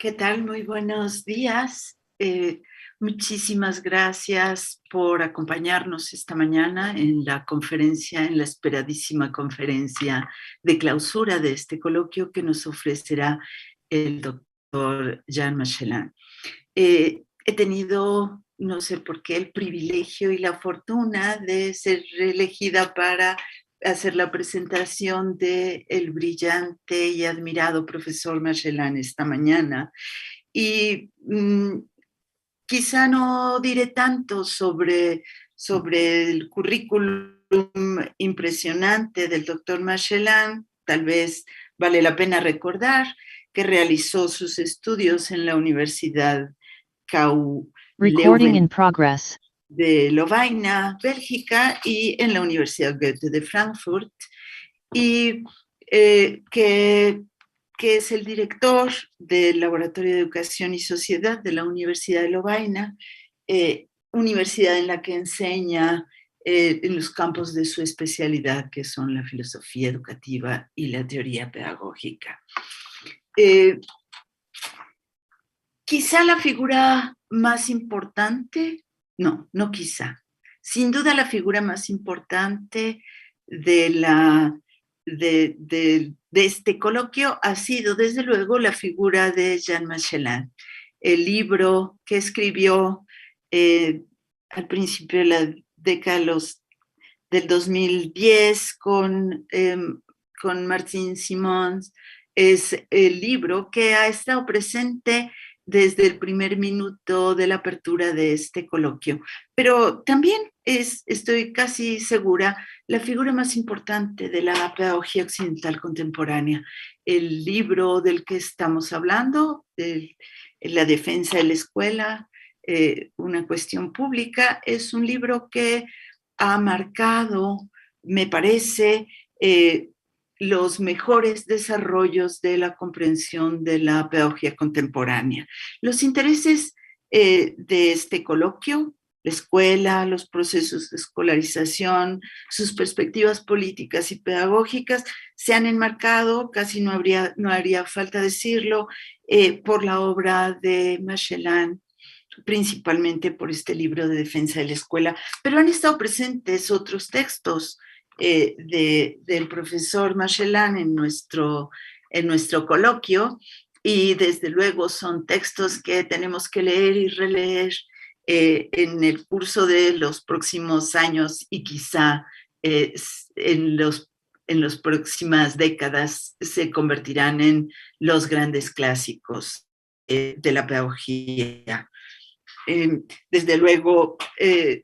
¿Qué tal? Muy buenos días. Muchísimas gracias por acompañarnos esta mañana en la conferencia, en la esperadísima conferencia de clausura de este coloquio que nos ofrecerá el doctor Jan Masschelein. He tenido, no sé por qué, el privilegio y la fortuna de ser reelegida para hacer la presentación del brillante y admirado profesor Masschelein esta mañana. Y quizá no diré tanto sobre el currículum impresionante del doctor Masschelein. Tal vez vale la pena recordar que realizó sus estudios en la Universidad Recording in progress. de Lovaina, Bélgica, y en la Universidad Goethe de Frankfurt, y que es el director del Laboratorio de Educación y Sociedad de la Universidad de Lovaina, universidad en la que enseña en los campos de su especialidad, que son la filosofía educativa y la teoría pedagógica. Quizá la figura más importante, no quizá, sin duda la figura más importante de este coloquio ha sido, desde luego, la figura de Jan Masschelein, el libro que escribió al principio de la década del 2010 con Martin Simons. Es el libro que ha estado presente desde el primer minuto de la apertura de este coloquio. Pero también estoy casi segura, la figura más importante de la pedagogía occidental contemporánea. El libro del que estamos hablando, La defensa de la escuela, una cuestión pública, es un libro que ha marcado, me parece, los mejores desarrollos de la comprensión de la pedagogía contemporánea. Los intereses de este coloquio, la escuela, los procesos de escolarización, sus perspectivas políticas y pedagógicas, se han enmarcado, casi no haría falta decirlo, por la obra de Masschelein, principalmente por este libro de defensa de la escuela, pero han estado presentes otros textos del profesor Masschelein en nuestro coloquio, y desde luego son textos que tenemos que leer y releer en el curso de los próximos años, y quizá en las próximas décadas se convertirán en los grandes clásicos de la pedagogía. Desde luego,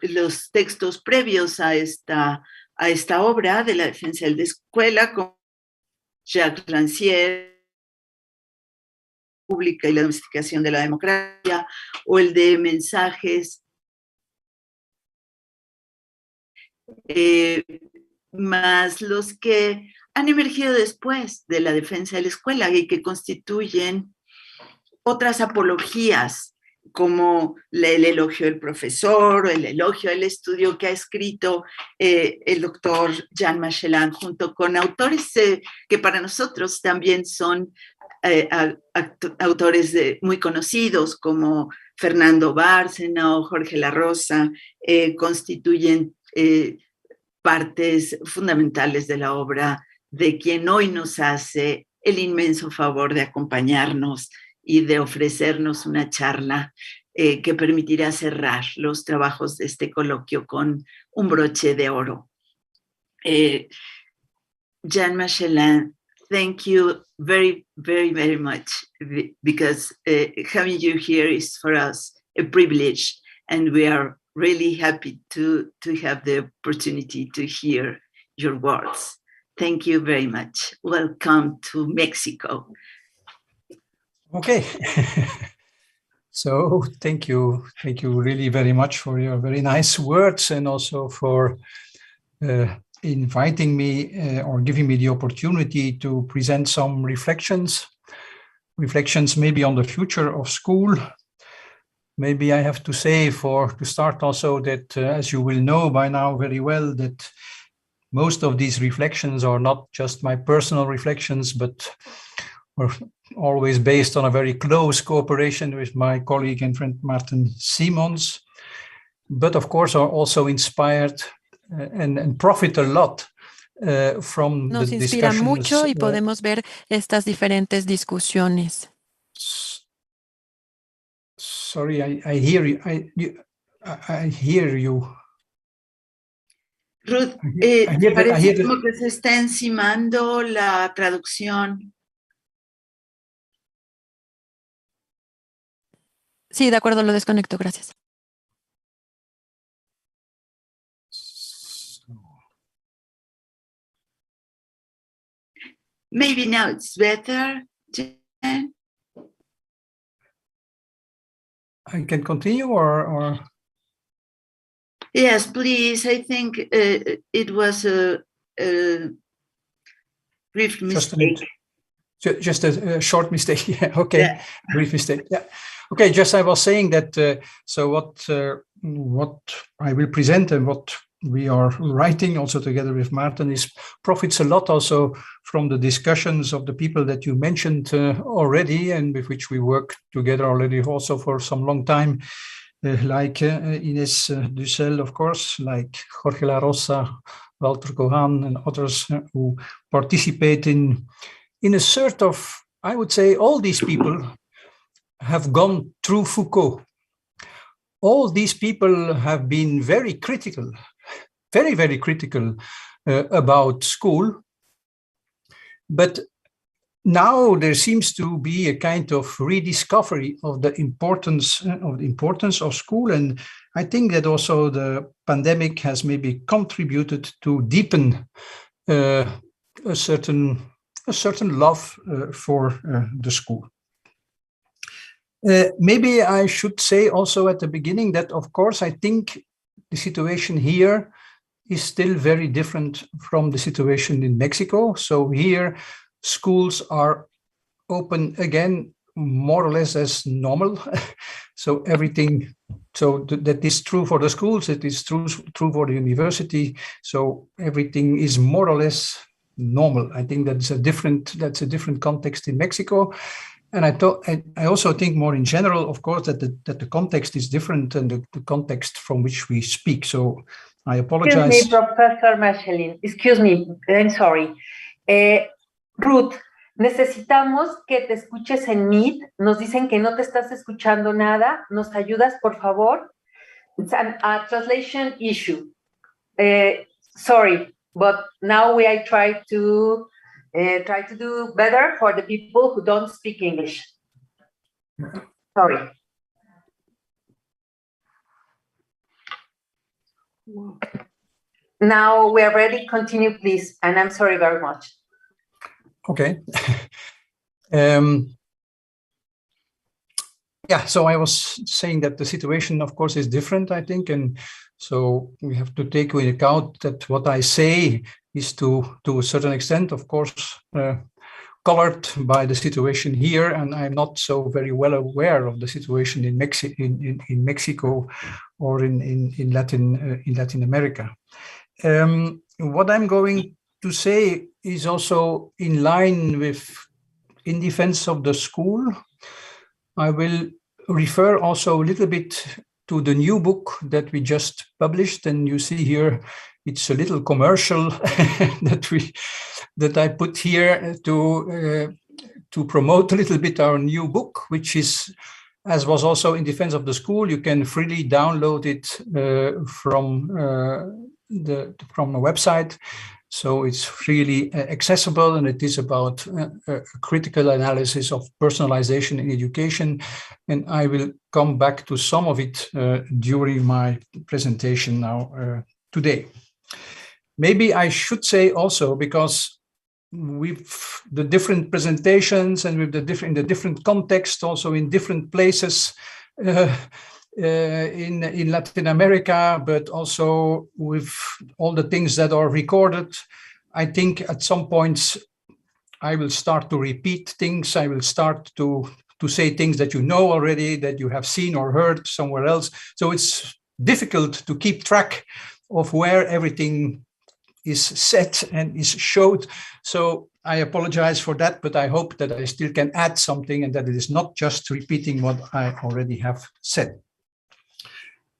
los textos previos a esta obra de la defensa de la escuela, con Jacques Rancière, pública y la domesticación de la democracia, o el de mensajes más los que han emergido después de la defensa de la escuela y que constituyen otras apologías, como el elogio del profesor o el elogio del estudio que ha escrito el doctor Jan Masschelein, junto con autores que para nosotros también son autores muy conocidos, como Fernando Bárcena o Jorge La Rosa, constituyen partes fundamentales de la obra de quien hoy nos hace el inmenso favor de acompañarnos y de ofrecernos una charla que permitirá cerrar los trabajos de este coloquio con un broche de oro. Jan Masschelein, thank you very, very, very much, because having you here is for us a privilege, and we are really happy to have the opportunity to hear your words. Thank you very much. Welcome to Mexico. Okay. So thank you really very much for your very nice words, and also for inviting me or giving me the opportunity to present some reflections maybe on the future of school. Maybe I have to say to start also that as you will know by now very well, that most of these reflections are not just my personal reflections, but or always based on a very close cooperation with my colleague and friend Martin Simons, but of course are also inspired and profit a lot from Nos the inspira discussions. mucho y podemos ver estas diferentes discusiones. Sorry, I hear you. I hear you. Ruth, parece como que se está encimando la traducción. Sí, de acuerdo, lo desconecto, gracias. Maybe now it's better, Jen? I can continue or? Yes, please. I think it was a brief mistake. Just a short mistake. Yeah, okay, yeah. Brief mistake. Yeah. Okay, just I was saying that, so what I will present and what we are writing also together with Martin is profits a lot also from the discussions of the people that you mentioned already and with which we work together already also for some long time, like Ines Dussel, of course, like Jorge La Rosa, Walter Cohan and others who participate in a sort of, I would say, all these people have gone through Foucault. All these people have been very critical, very, very critical about school. But now there seems to be a kind of rediscovery of the importance of school. And I think that also the pandemic has maybe contributed to deepen a certain love for the school. Maybe I should say also at the beginning that, of course, I think the situation here is still very different from the situation in Mexico. So here, schools are open again, more or less as normal. So everything, so that is true for the schools, it is true for the university. So everything is more or less normal. I think that's a different context in Mexico. And I also think more in general, of course, that the context is different and the context from which we speak. So I apologize. Excuse me, Professor Masschelein. Excuse me, I'm sorry. Ruth, necesitamos que te escuches en Meet. Nos dicen que no te estás escuchando nada. ¿Nos ayudas, por favor? It's a translation issue. Sorry, but now I try to do better for the people who don't speak English. Sorry. Now we are ready. Continue, please. And I'm sorry very much. Okay. Yeah, so I was saying that the situation, of course, is different, I think. And so we have to take into account that what I say is to a certain extent, of course, colored by the situation here. And I'm not so very well aware of the situation in Mexico or in Latin America. What I'm going to say is also in line with In Defense of the School. I will refer also a little bit to the new book that we just published, and you see here it's a little commercial that I put here to promote a little bit our new book, which is, as was also In Defense of the School. You can freely download it from a website. So it's really accessible, and it is about a critical analysis of personalization in education. And I will come back to some of it during my presentation now today. Maybe I should say also, because with the different presentations and with the different context, also in different places, in Latin America, but also with all the things that are recorded, I think at some points I will start to repeat things. I will start to say things that you know already, that you have seen or heard somewhere else. So it's difficult to keep track of where everything is said and is showed. So I apologize for that, but I hope that I still can add something and that it is not just repeating what I already have said.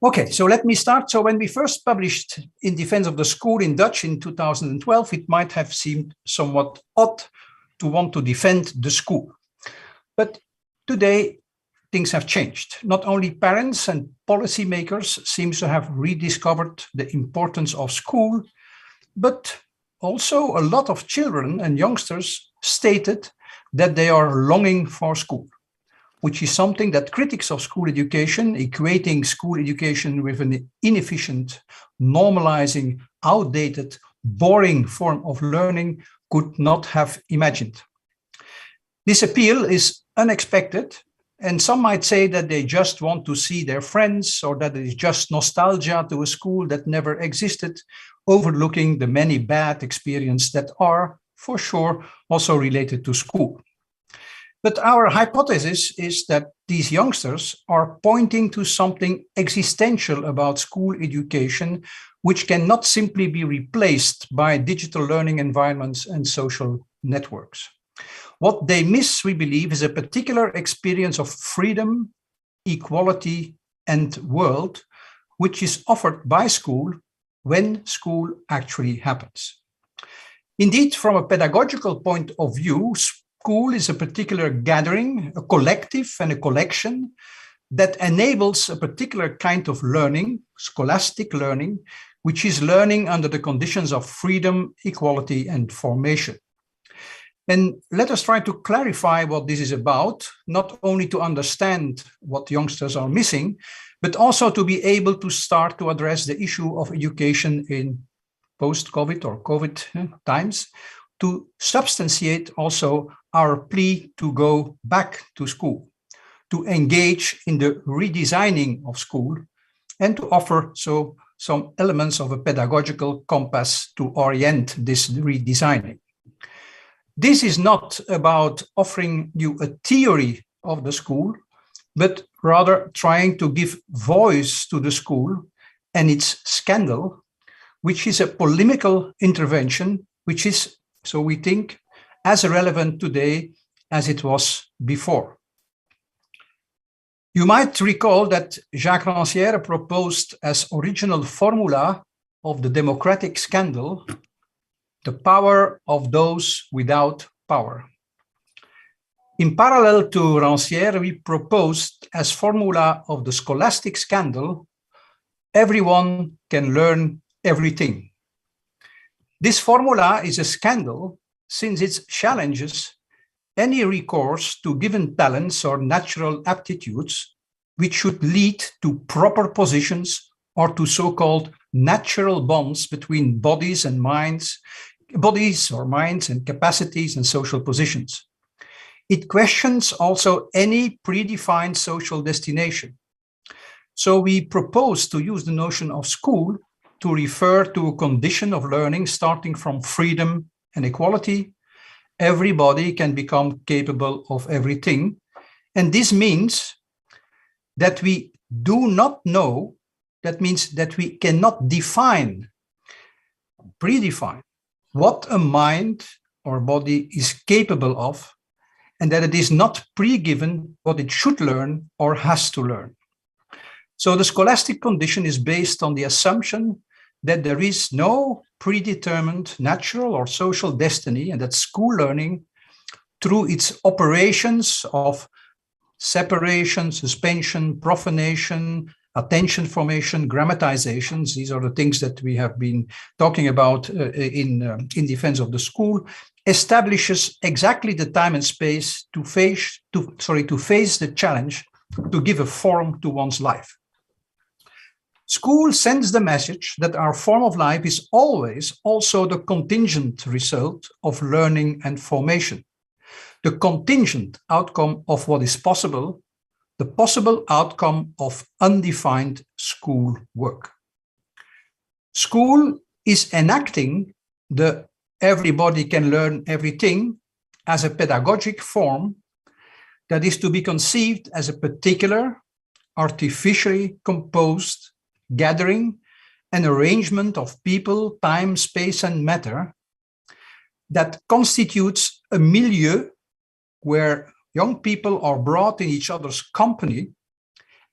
Okay, so let me start. So when we first published In Defense of the School in Dutch in 2012, it might have seemed somewhat odd to want to defend the school. But today, things have changed. Not only parents and policymakers seem to have rediscovered the importance of school, but also a lot of children and youngsters stated that they are longing for school, which is something that critics of school education, equating school education with an inefficient, normalizing, outdated, boring form of learning, could not have imagined. This appeal is unexpected, and some might say that they just want to see their friends, or that it is just nostalgia to a school that never existed, overlooking the many bad experiences that are, for sure, also related to school. But our hypothesis is that these youngsters are pointing to something existential about school education, which cannot simply be replaced by digital learning environments and social networks. What they miss, we believe, is a particular experience of freedom, equality, and world, which is offered by school when school actually happens. Indeed, from a pedagogical point of view, school is a particular gathering, a collective and a collection that enables a particular kind of learning, scholastic learning, which is learning under the conditions of freedom, equality, and formation. And let us try to clarify what this is about, not only to understand what youngsters are missing, but also to be able to start to address the issue of education in post-COVID or COVID times, to substantiate also our plea to go back to school, to engage in the redesigning of school, and to offer so some elements of a pedagogical compass to orient this redesigning. This is not about offering you a theory of the school, but rather trying to give voice to the school and its scandal, which is a polemical intervention, which is, so we think, as relevant today as it was before. You might recall that Jacques Rancière proposed as original formula of the democratic scandal the power of those without power. In parallel to Rancière, we proposed as formula of the scholastic scandal, everyone can learn everything. This formula is a scandal since it challenges any recourse to given talents or natural aptitudes, which should lead to proper positions or to so-called natural bonds between bodies or minds and capacities and social positions. It questions also any predefined social destination. So we propose to use the notion of school to refer to a condition of learning starting from freedom and equality. Everybody can become capable of everything. And this means that we do not know, that means that we cannot predefine what a mind or body is capable of, and that it is not pre-given what it should learn or has to learn. So the scholastic condition is based on the assumption that there is no predetermined natural or social destiny, and that school learning, through its operations of separation, suspension, profanation, attention formation, grammatizations, these are the things that we have been talking about in defense of the school, establishes exactly the time and space to face the challenge to give a form to one's life. School sends the message that our form of life is always also the contingent result of learning and formation, the contingent outcome of what is possible, the possible outcome of undefined school work. School is enacting the everybody can learn everything as a pedagogic form that is to be conceived as a particular, artificially composed gathering an arrangement of people, time, space, and matter that constitutes a milieu where young people are brought in each other's company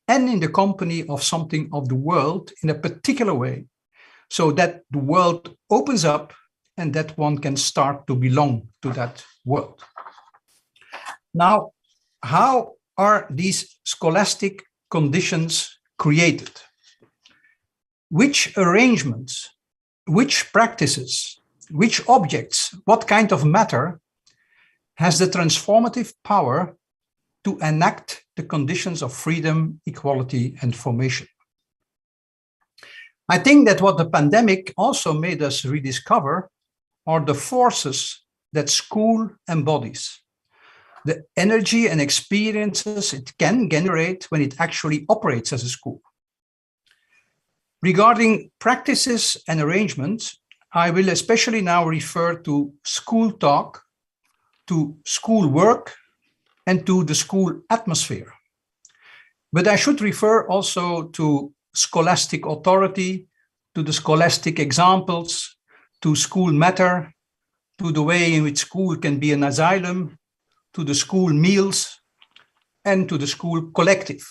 and in the company of something of the world in a particular way, so that the world opens up and that one can start to belong to that world. Now, how are these scholastic conditions created? Which arrangements, which practices, which objects, what kind of matter has the transformative power to enact the conditions of freedom, equality, and formation? I think that what the pandemic also made us rediscover are the forces that school embodies, the energy and experiences it can generate when it actually operates as a school. Regarding practices and arrangements, I will especially now refer to school talk, to school work, and to the school atmosphere. But I should refer also to scholastic authority, to the scholastic examples, to school matter, to the way in which school can be an asylum, to the school meals, and to the school collective.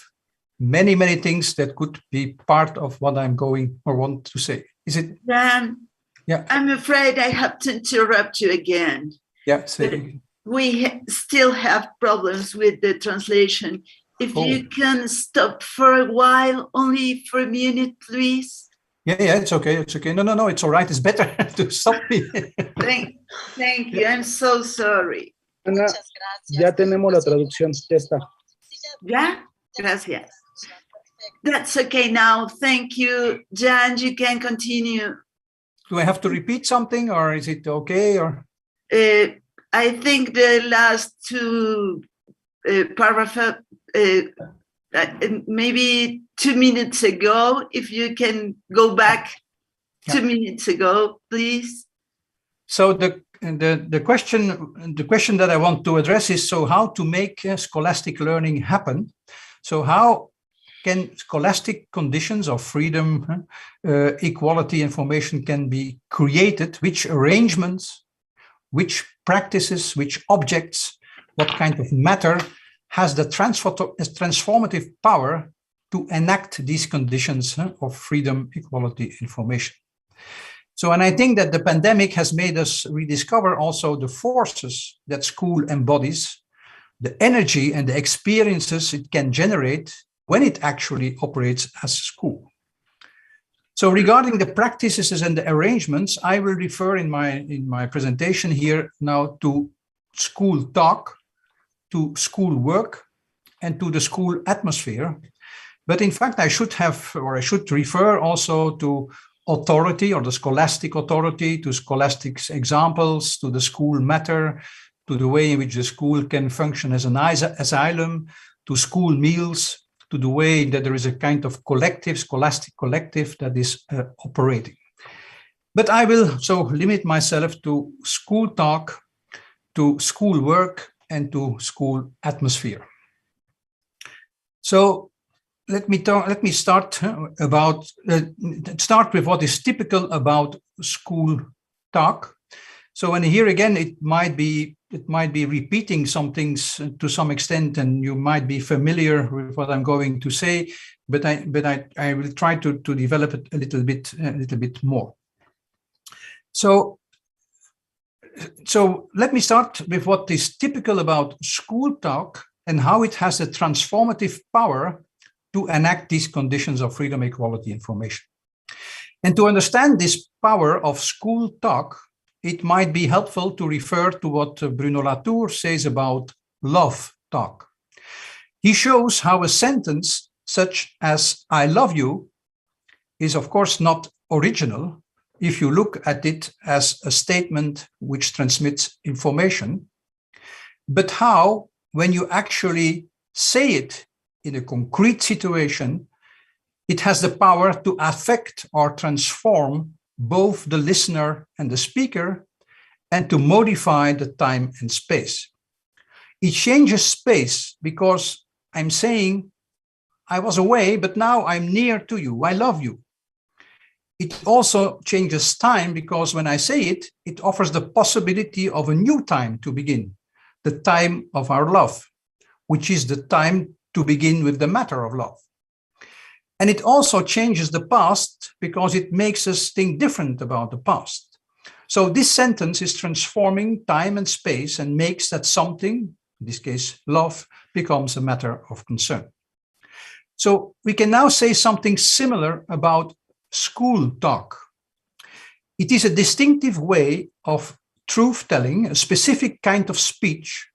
Many, many things that could be part of what I'm going or want to say. Is it? Yeah. I'm afraid I have to interrupt you again. Yeah, say. We still have problems with the translation. If you can stop for a while, only for a minute, please. Yeah, it's okay. It's okay. No, it's all right. It's better to stop me. Thank you. I'm so sorry. Ana, ya tenemos la traducción. Ya está. ¿Ya? Gracias. That's okay now. Thank you. Jan, you can continue. Do I have to repeat something or is it okay? Or I think the last two paragraphs, maybe 2 minutes ago, if you can go back 2 minutes ago, please. So the question that I want to address is, so how to make scholastic learning happen? So how can scholastic conditions of freedom, equality, information can be created? Which arrangements, which practices, which objects, what kind of matter has the transformative power to enact these conditions of freedom, equality, information? So, and I think that the pandemic has made us rediscover also the forces that school embodies, the energy and the experiences it can generate when it actually operates as a school. So regarding the practices and the arrangements, I will refer in my presentation here now to school talk, to school work, and to the school atmosphere. But in fact, I should refer also to authority or the scholastic authority, to scholastic examples, to the school matter, to the way in which the school can function as an asylum, to school meals, to the way that there is a kind of collective, scholastic collective that is operating. But I will so limit myself to school talk, to school work, and to school atmosphere. So let me start with what is typical about school talk. So, and here again, it might be repeating some things to some extent, and you might be familiar with what I'm going to say, but I will try to develop it a little bit more. So let me start with what is typical about school talk and how it has a transformative power to enact these conditions of freedom, equality, information. And to understand this power of school talk, it might be helpful to refer to what Bruno Latour says about love talk. He shows how a sentence such as "I love you" is of course not original if you look at it as a statement which transmits information, but how, when you actually say it in a concrete situation, it has the power to affect or transform both the listener and the speaker, and to modify the time and space. It changes space because I'm saying, I was away, but now I'm near to you, I love you. It also changes time because when I say it, it offers the possibility of a new time to begin, the time of our love, which is the time to begin with the matter of love. And it also changes the past because it makes us think different about the past. So this sentence is transforming time and space and makes that something, in this case, love, becomes a matter of concern. So we can now say something similar about school talk. It is a distinctive way of truth-telling, a specific kind of speech,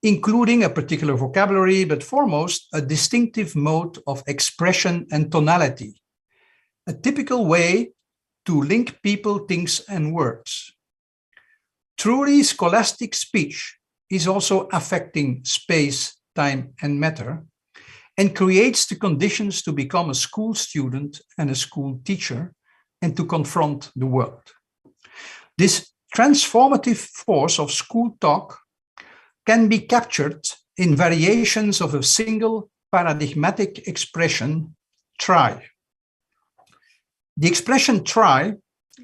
including a particular vocabulary, but foremost, a distinctive mode of expression and tonality, a typical way to link people, things, and words. Truly scholastic speech is also affecting space, time, and matter, and creates the conditions to become a school student and a school teacher, and to confront the world. This transformative force of school talk can be captured in variations of a single paradigmatic expression, try. The expression try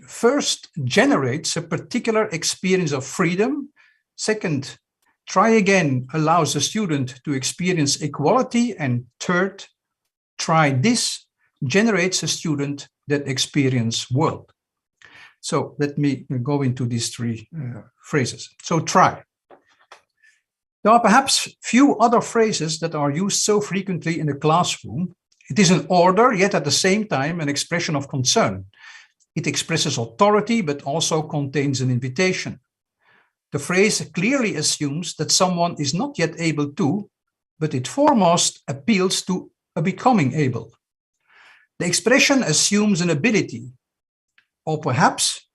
first generates a particular experience of freedom. Second, try again allows the student to experience equality. And third, try this generates a student that experience world. So let me go into these three phrases. So try. There are perhaps few other phrases that are used so frequently in the classroom. It is an order, yet at the same time an expression of concern. It expresses authority, but also contains an invitation. The phrase clearly assumes that someone is not yet able to, but it foremost appeals to a becoming able. The expression assumes an ability, or perhaps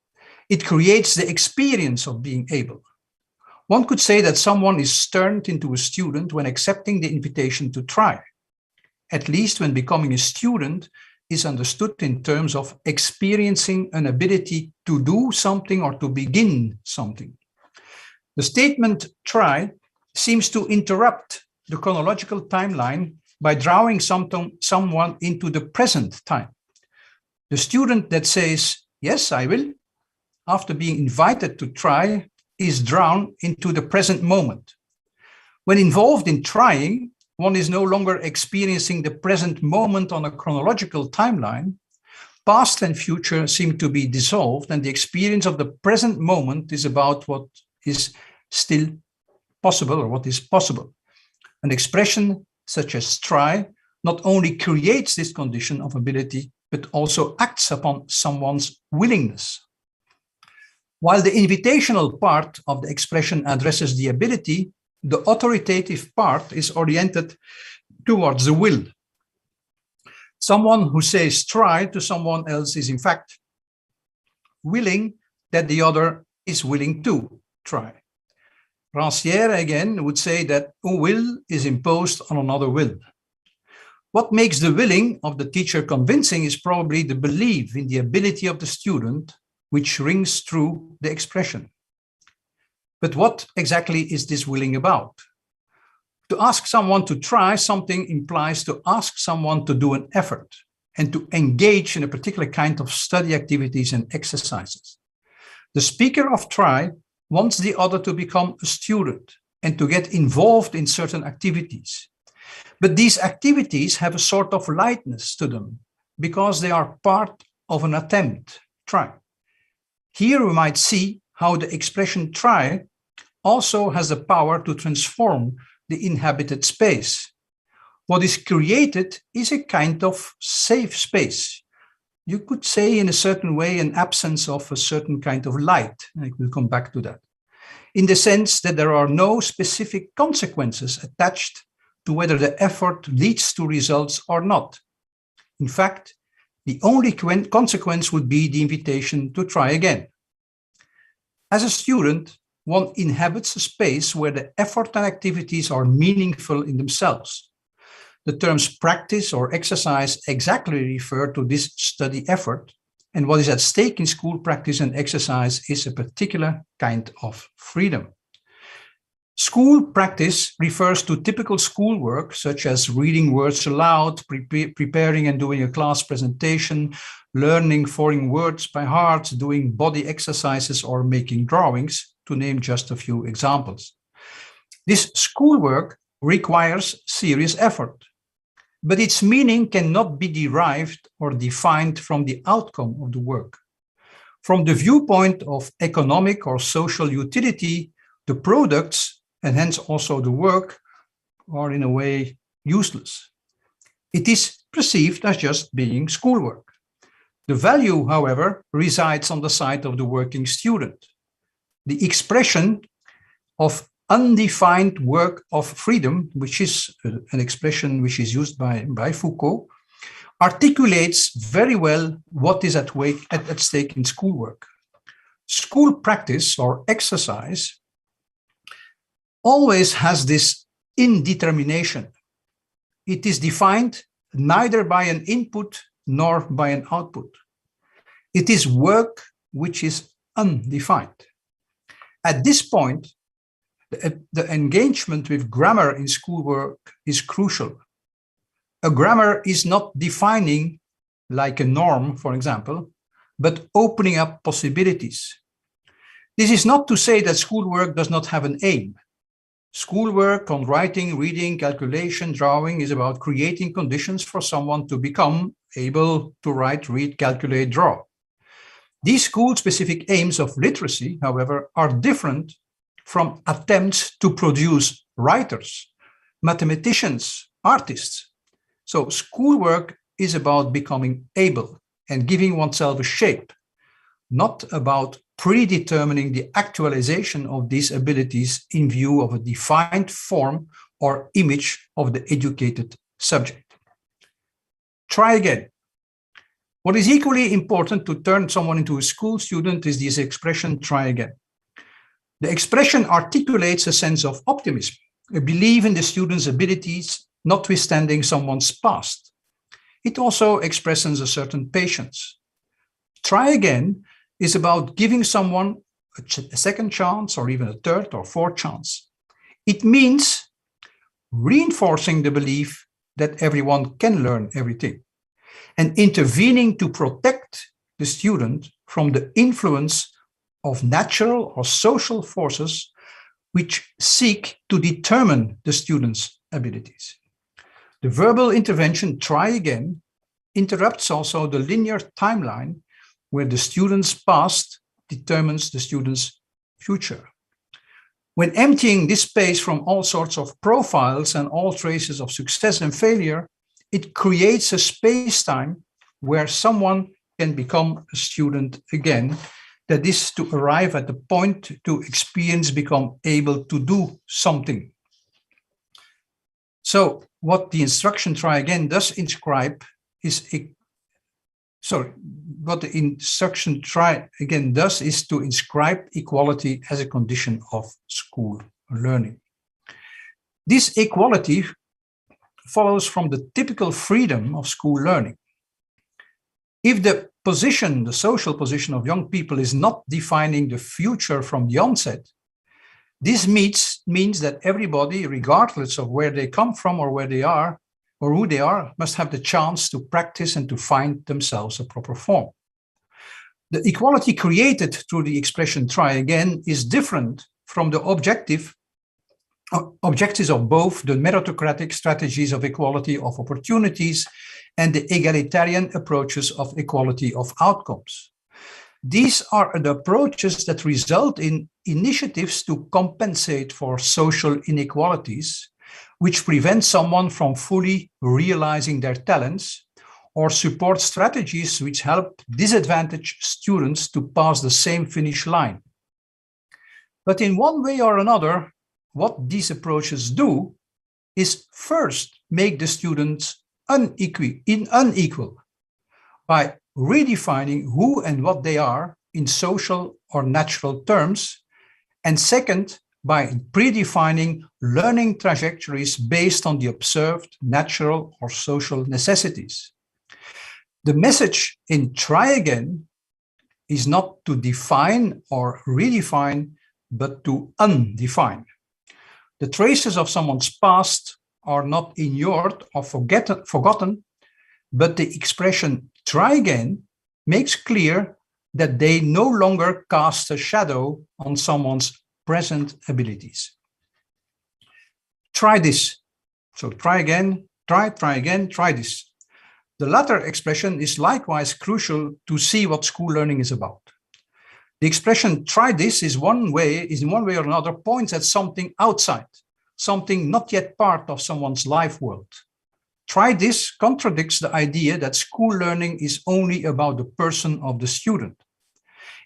it creates the experience of being able. One could say that someone is turned into a student when accepting the invitation to try. At least when becoming a student is understood in terms of experiencing an ability to do something or to begin something. The statement try seems to interrupt the chronological timeline by drawing someone into the present time. The student that says, yes, I will, after being invited to try, is drawn into the present moment. When involved in trying, one is no longer experiencing the present moment on a chronological timeline. Past and future seem to be dissolved, and the experience of the present moment is about what is still possible or what is possible. An expression such as try not only creates this condition of ability, but also acts upon someone's willingness. While the invitational part of the expression addresses the ability, the authoritative part is oriented towards the will. Someone who says try to someone else is in fact willing that the other is willing to try. Rancière again would say that a will is imposed on another will. What makes the willing of the teacher convincing is probably the belief in the ability of the student, which rings through the expression. But what exactly is this willing about? To ask someone to try something implies to ask someone to do an effort and to engage in a particular kind of study activities and exercises. The speaker of try wants the other to become a student and to get involved in certain activities. But these activities have a sort of lightness to them because they are part of an attempt, try. Here we might see how the expression try also has the power to transform the inhabited space. What is created is a kind of safe space. You could say in a certain way an absence of a certain kind of light. I will come back to that. In the sense that there are no specific consequences attached to whether the effort leads to results or not. In fact, the only consequence would be the invitation to try again. As a student, one inhabits a space where the effort and activities are meaningful in themselves. The terms practice or exercise exactly refer to this study effort, and what is at stake in school practice and exercise is a particular kind of freedom. School practice refers to typical schoolwork, such as reading words aloud, preparing and doing a class presentation, learning foreign words by heart, doing body exercises, or making drawings, to name just a few examples. This schoolwork requires serious effort, but its meaning cannot be derived or defined from the outcome of the work. From the viewpoint of economic or social utility, the products, and hence also the work, are in a way useless. It is perceived as just being schoolwork. The value, however, resides on the side of the working student. The expression of undefined work of freedom, which is an expression which is used by Foucault, articulates very well what is at stake in schoolwork. School practice or exercise always has this indetermination. It is defined neither by an input nor by an output. It is work which is undefined. At this point, the engagement with grammar in schoolwork is crucial. A grammar is not defining like a norm, for example, but opening up possibilities. This is not to say that schoolwork does not have an aim. Schoolwork on writing, reading, calculation, drawing is about creating conditions for someone to become able to write, read, calculate, draw. These school-specific aims of literacy, however, are different from attempts to produce writers, mathematicians, artists. So schoolwork is about becoming able and giving oneself a shape, not about predetermining the actualization of these abilities in view of a defined form or image of the educated subject. Try again. What is equally important to turn someone into a school student is this expression, try again. The expression articulates a sense of optimism, a belief in the student's abilities, notwithstanding someone's past. It also expresses a certain patience. Try again is about giving someone a second chance or even a third or fourth chance. It means reinforcing the belief that everyone can learn everything and intervening to protect the student from the influence of natural or social forces which seek to determine the student's abilities. The verbal intervention, try again, interrupts also the linear timeline where the student's past determines the student's future. When emptying this space from all sorts of profiles and all traces of success and failure, it creates a space-time where someone can become a student again, that is to arrive at the point to experience, become able to do something. So what the instruction try again does inscribe is, what the instruction try again does is to inscribe equality as a condition of school learning. This equality follows from the typical freedom of school learning. If the position, the social position of young people is not defining the future from the onset, this means that everybody, regardless of where they come from or where they are or who they are, must have the chance to practice and to find themselves a proper form. The equality created through the expression try again is different from the objectives of both the meritocratic strategies of equality of opportunities and the egalitarian approaches of equality of outcomes. These are the approaches that result in initiatives to compensate for social inequalities, which prevent someone from fully realizing their talents, or support strategies which help disadvantaged students to pass the same finish line. But in one way or another, what these approaches do is first make the students unequal by redefining who and what they are in social or natural terms, and second, by predefining learning trajectories based on the observed natural or social necessities. The message in try again is not to define or redefine, but to undefine. The traces of someone's past are not inured or forgotten, but the expression try again makes clear that they no longer cast a shadow on someone's present abilities. Try this. So try again, try again, try this. The latter expression is likewise crucial to see what school learning is about. The expression try this is in one way or another points at something outside, something not yet part of someone's life world. Try this contradicts the idea that school learning is only about the person of the student.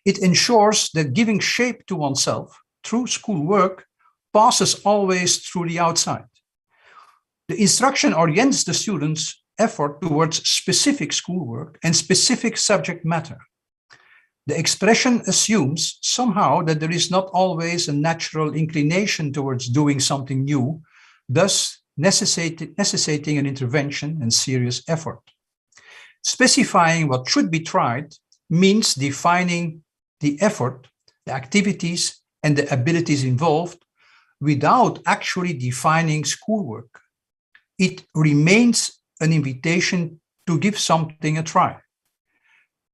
It ensures that giving shape to oneself through school work passes always through the outside. The instruction orients the student's effort towards specific schoolwork and specific subject matter. The expression assumes somehow that there is not always a natural inclination towards doing something new, thus necessitating an intervention and serious effort. Specifying what should be tried means defining the effort, the activities, and the abilities involved without actually defining schoolwork. It remains an invitation to give something a try.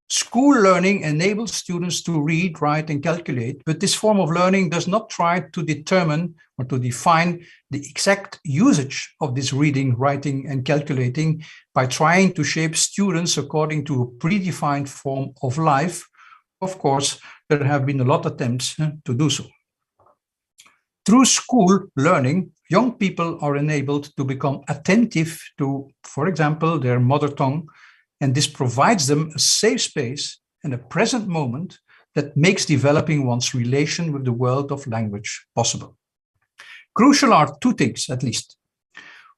School learning enables students to read, write, and calculate, but this form of learning does not try to determine or to define the exact usage of this reading, writing, and calculating by trying to shape students according to a predefined form of life. Of course, there have been a lot of attempts to do so. Through school learning, young people are enabled to become attentive to, for example, their mother tongue, and this provides them a safe space and a present moment that makes developing one's relation with the world of language possible. Crucial are two things, at least.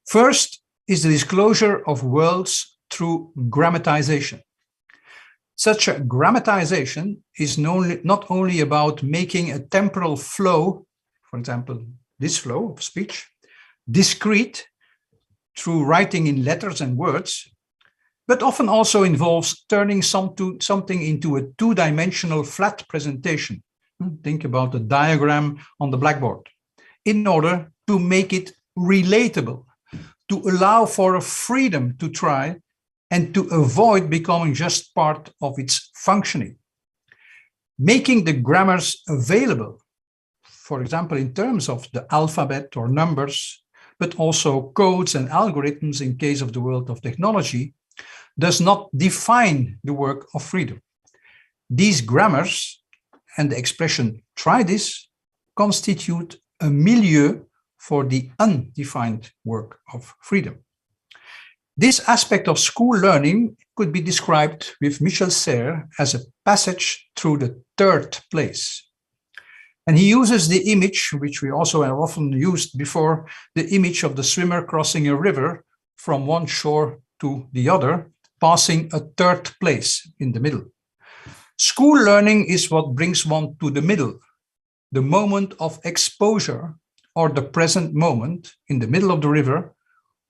First is the disclosure of words through grammatization. Such a grammatization is not only about making a temporal flow, for example, this flow of speech, discrete through writing in letters and words, but often also involves turning something into a two-dimensional flat presentation. Think about the diagram on the blackboard, in order to make it relatable, to allow for a freedom to try and to avoid becoming just part of its functioning. Making the grammars available, for example, in terms of the alphabet or numbers, but also codes and algorithms in case of the world of technology, does not define the work of freedom. These grammars and the expression try this constitute a milieu for the undefined work of freedom. This aspect of school learning could be described with Michel Serres as a passage through the third place. And he uses the image, which we also have often used before, the image of the swimmer crossing a river from one shore to the other, passing a third place in the middle. School learning is what brings one to the middle, the moment of exposure, or the present moment in the middle of the river,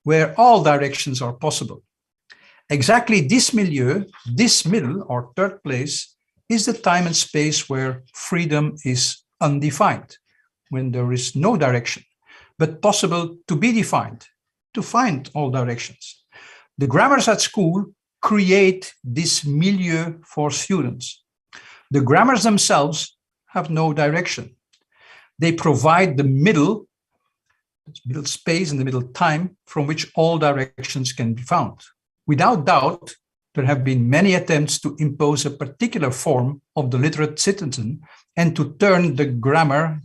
where all directions are possible. Exactly this milieu, this middle or third place, is the time and space where freedom is undefined, when there is no direction, but possible to be defined, to find all directions. The grammars at school create this milieu for students. The grammars themselves have no direction. They provide the middle space and the middle time from which all directions can be found. Without doubt, there have been many attempts to impose a particular form of the literate citizen and to turn the grammar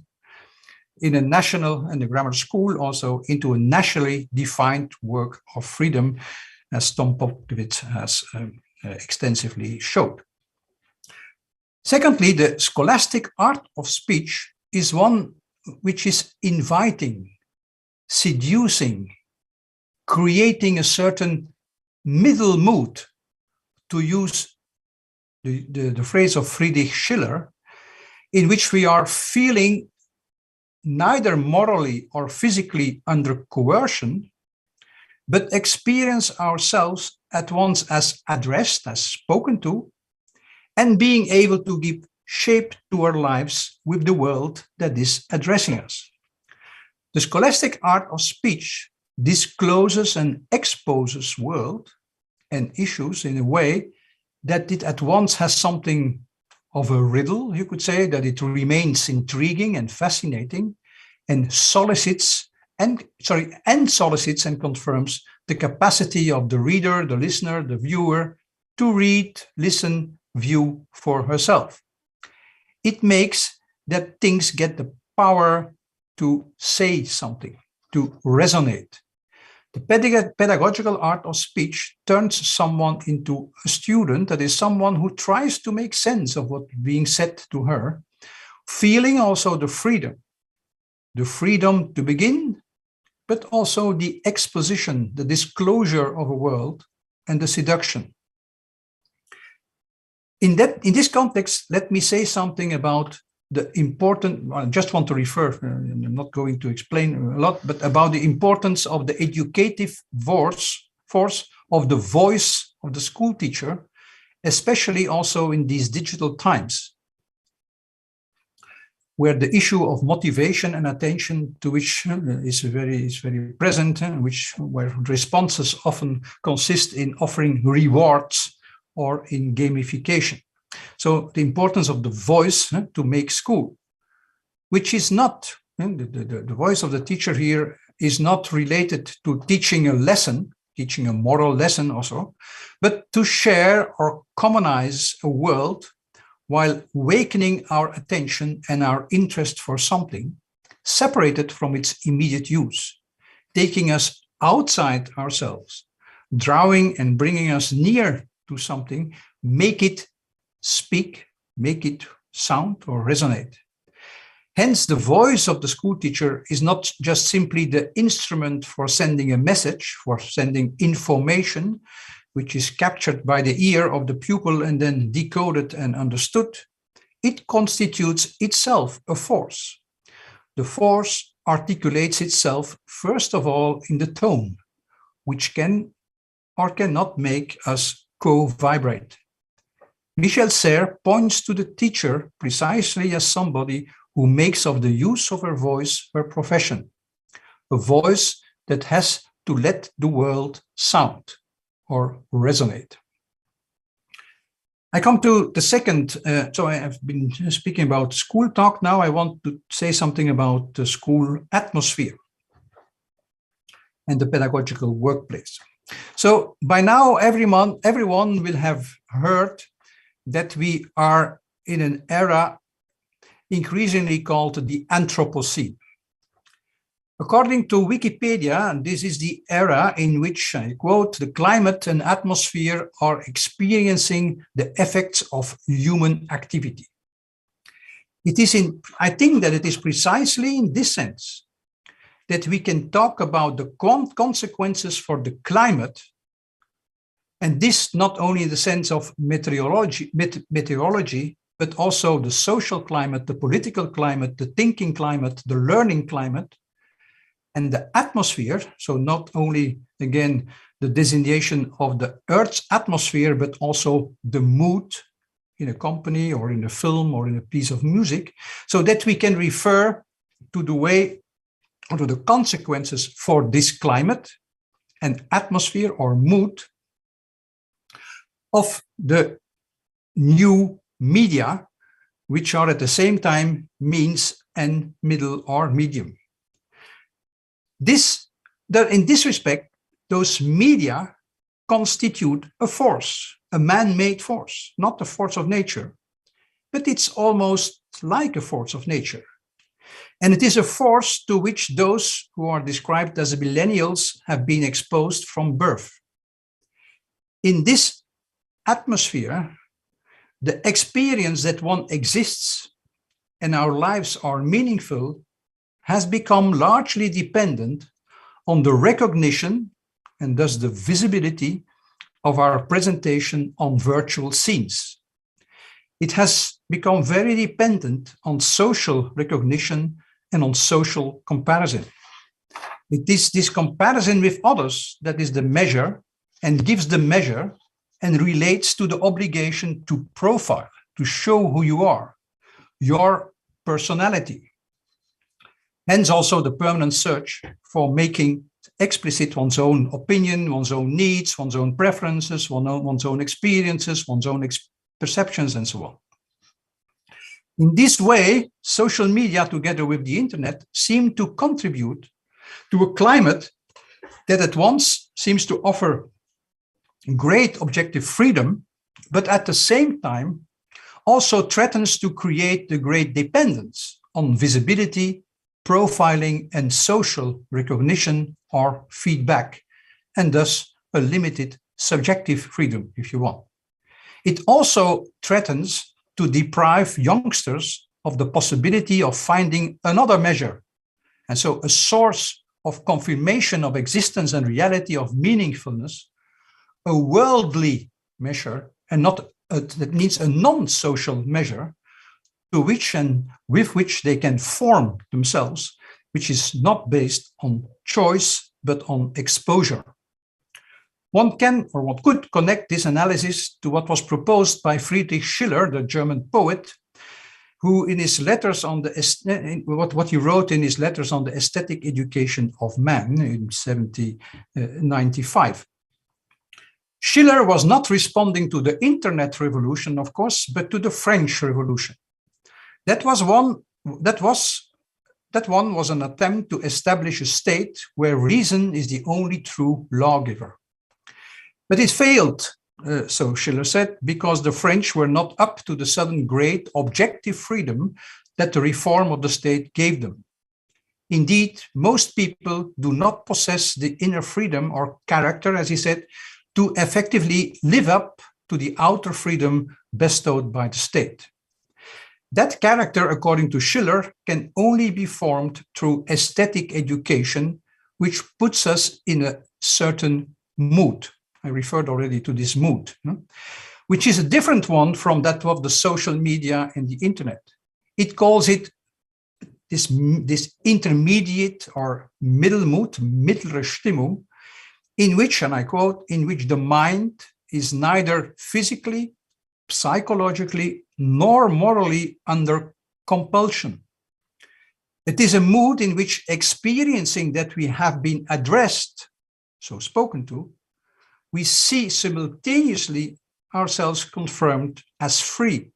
in a national and the grammar school also into a nationally defined work of freedom, as Tom Popkewitz has extensively showed. Secondly, the scholastic art of speech is one which is inviting, seducing, creating a certain middle mood, to use the phrase of Friedrich Schiller, in which we are feeling neither morally or physically under coercion, but experience ourselves at once as addressed, as spoken to, and being able to give shape to our lives with the world that is addressing us. The scholastic art of speech discloses and exposes world and issues in a way that it at once has something of a riddle, you could say, that it remains intriguing and fascinating, and solicits and confirms the capacity of the reader, the listener, the viewer to read, listen, view for herself. It makes that things get the power to say something, to resonate. The pedagogical art of speech turns someone into a student, that is someone who tries to make sense of what's being said to her, feeling also the freedom to begin, but also the exposition, the disclosure of a world, and the seduction. In this context, let me say something about the important, I just want to refer, I'm not going to explain a lot, but about the importance of the educative force of the voice of the school teacher, especially also in these digital times, where the issue of motivation and attention, to which is very present, where responses often consist in offering rewards or in gamification. So the importance of the voice to make school, which is not, the voice of the teacher here is not related to teaching a lesson, teaching a moral lesson also, but to share or commonize a world while awakening our attention and our interest for something separated from its immediate use, taking us outside ourselves, drawing and bringing us near to something, make it speak, make it sound or resonate. Hence, the voice of the school teacher is not just simply the instrument for sending a message, for sending information, which is captured by the ear of the pupil and then decoded and understood. It constitutes itself a force. The force articulates itself, first of all, in the tone, which can or cannot make us co-vibrate. Michel Serres points to the teacher precisely as somebody who makes of the use of her voice her profession, a voice that has to let the world sound or resonate. I come to the second, so I have been speaking about school talk. Now I want to say something about the school atmosphere and the pedagogical workplace. So by now, everyone will have heard that we are in an era increasingly called the Anthropocene. According to Wikipedia, this is the era in which, I quote, the climate and atmosphere are experiencing the effects of human activity. I think that it is precisely in this sense that we can talk about the consequences for the climate, and this not only in the sense of meteorology, but also the social climate, the political climate, the thinking climate, the learning climate, and the atmosphere. So not only, again, the designation of the Earth's atmosphere, but also the mood in a company or in a film or in a piece of music, so that we can refer to the way or to the consequences for this climate and atmosphere or mood of the new media, which are at the same time means and middle or medium. In this respect, those media constitute a force, a man-made force, not a force of nature, but it's almost like a force of nature. And it is a force to which those who are described as millennials have been exposed from birth. In this atmosphere, the experience that one exists and our lives are meaningful has become largely dependent on the recognition and thus the visibility of our presentation on virtual scenes. It has become very dependent on social recognition and on social comparison. It is this comparison with others that is the measure and gives the measure and relates to the obligation to profile, to show who you are, your personality. Hence also the permanent search for making explicit one's own opinion, one's own needs, one's own preferences, one's own experiences, one's own perceptions, and so on. In this way, social media, together with the internet, seem to contribute to a climate that at once seems to offer great objective freedom, but at the same time also threatens to create the great dependence on visibility, profiling, and social recognition or feedback, and thus a limited subjective freedom, if you want. It also threatens to deprive youngsters of the possibility of finding another measure, and so a source of confirmation of existence and reality of meaningfulness, a worldly measure, and not that means a non-social measure to which and with which they can form themselves, which is not based on choice, but on exposure. One can, or one could connect this analysis to what was proposed by Friedrich Schiller, the German poet, who in his letters on what he wrote in his letters on the aesthetic education of man in 1795. Schiller was not responding to the internet revolution, of course, but to the French Revolution. That one was an attempt to establish a state where reason is the only true lawgiver. But it failed, so Schiller said, because the French were not up to the sudden great objective freedom that the reform of the state gave them. Indeed, most people do not possess the inner freedom or character, as he said, to effectively live up to the outer freedom bestowed by the state. That character, according to Schiller, can only be formed through aesthetic education, which puts us in a certain mood. I referred already to this mood, which is a different one from that of the social media and the internet. It calls it this intermediate or middle mood, mittlere Stimmung, in which, and I quote, in which the mind is neither physically, psychologically, nor morally under compulsion. It is a mood in which experiencing that we have been addressed, so spoken to, we see simultaneously ourselves confirmed as free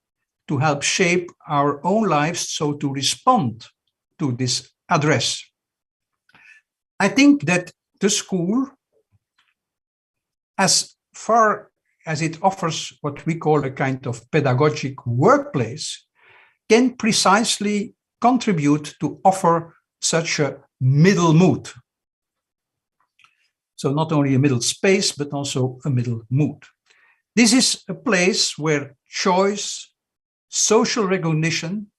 to help shape our own lives, so to respond to this address. I think that the school, as far as it offers what we call a kind of pedagogic workplace, can precisely contribute to offer such a middle mood. So not only a middle space, but also a middle mood. This is a place where choice, social recognition,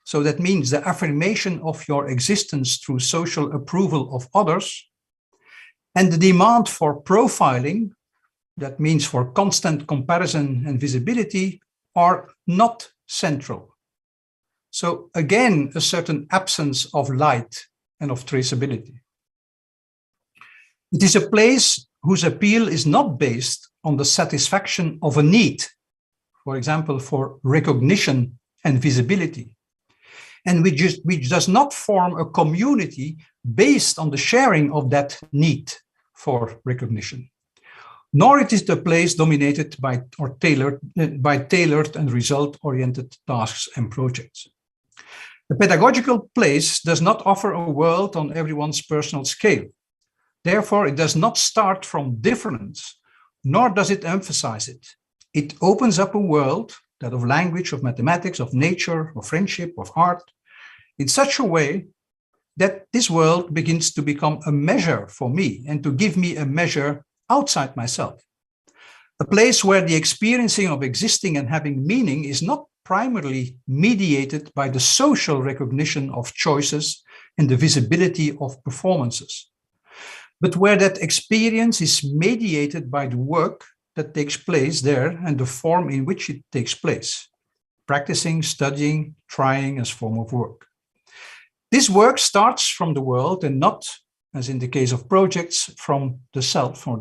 so that means the affirmation of your existence through social approval of others, and the demand for profiling, that means for constant comparison and visibility, are not central. So again, a certain absence of light and of traceability. It is a place whose appeal is not based on the satisfaction of a need, for example, for recognition and visibility, and which does not form a community based on the sharing of that need for recognition. Nor it is the place dominated by or tailored and result-oriented tasks and projects. The pedagogical place does not offer a world on everyone's personal scale. Therefore, it does not start from difference, nor does it emphasize it. It opens up a world, that of language, of mathematics, of nature, of friendship, of art, in such a way that this world begins to become a measure for me and to give me a measure outside myself. A place where the experiencing of existing and having meaning is not primarily mediated by the social recognition of choices and the visibility of performances, but where that experience is mediated by the work that takes place there and the form in which it takes place, practicing, studying, trying as form of work. This work starts from the world and not, as in the case of projects, from the self, or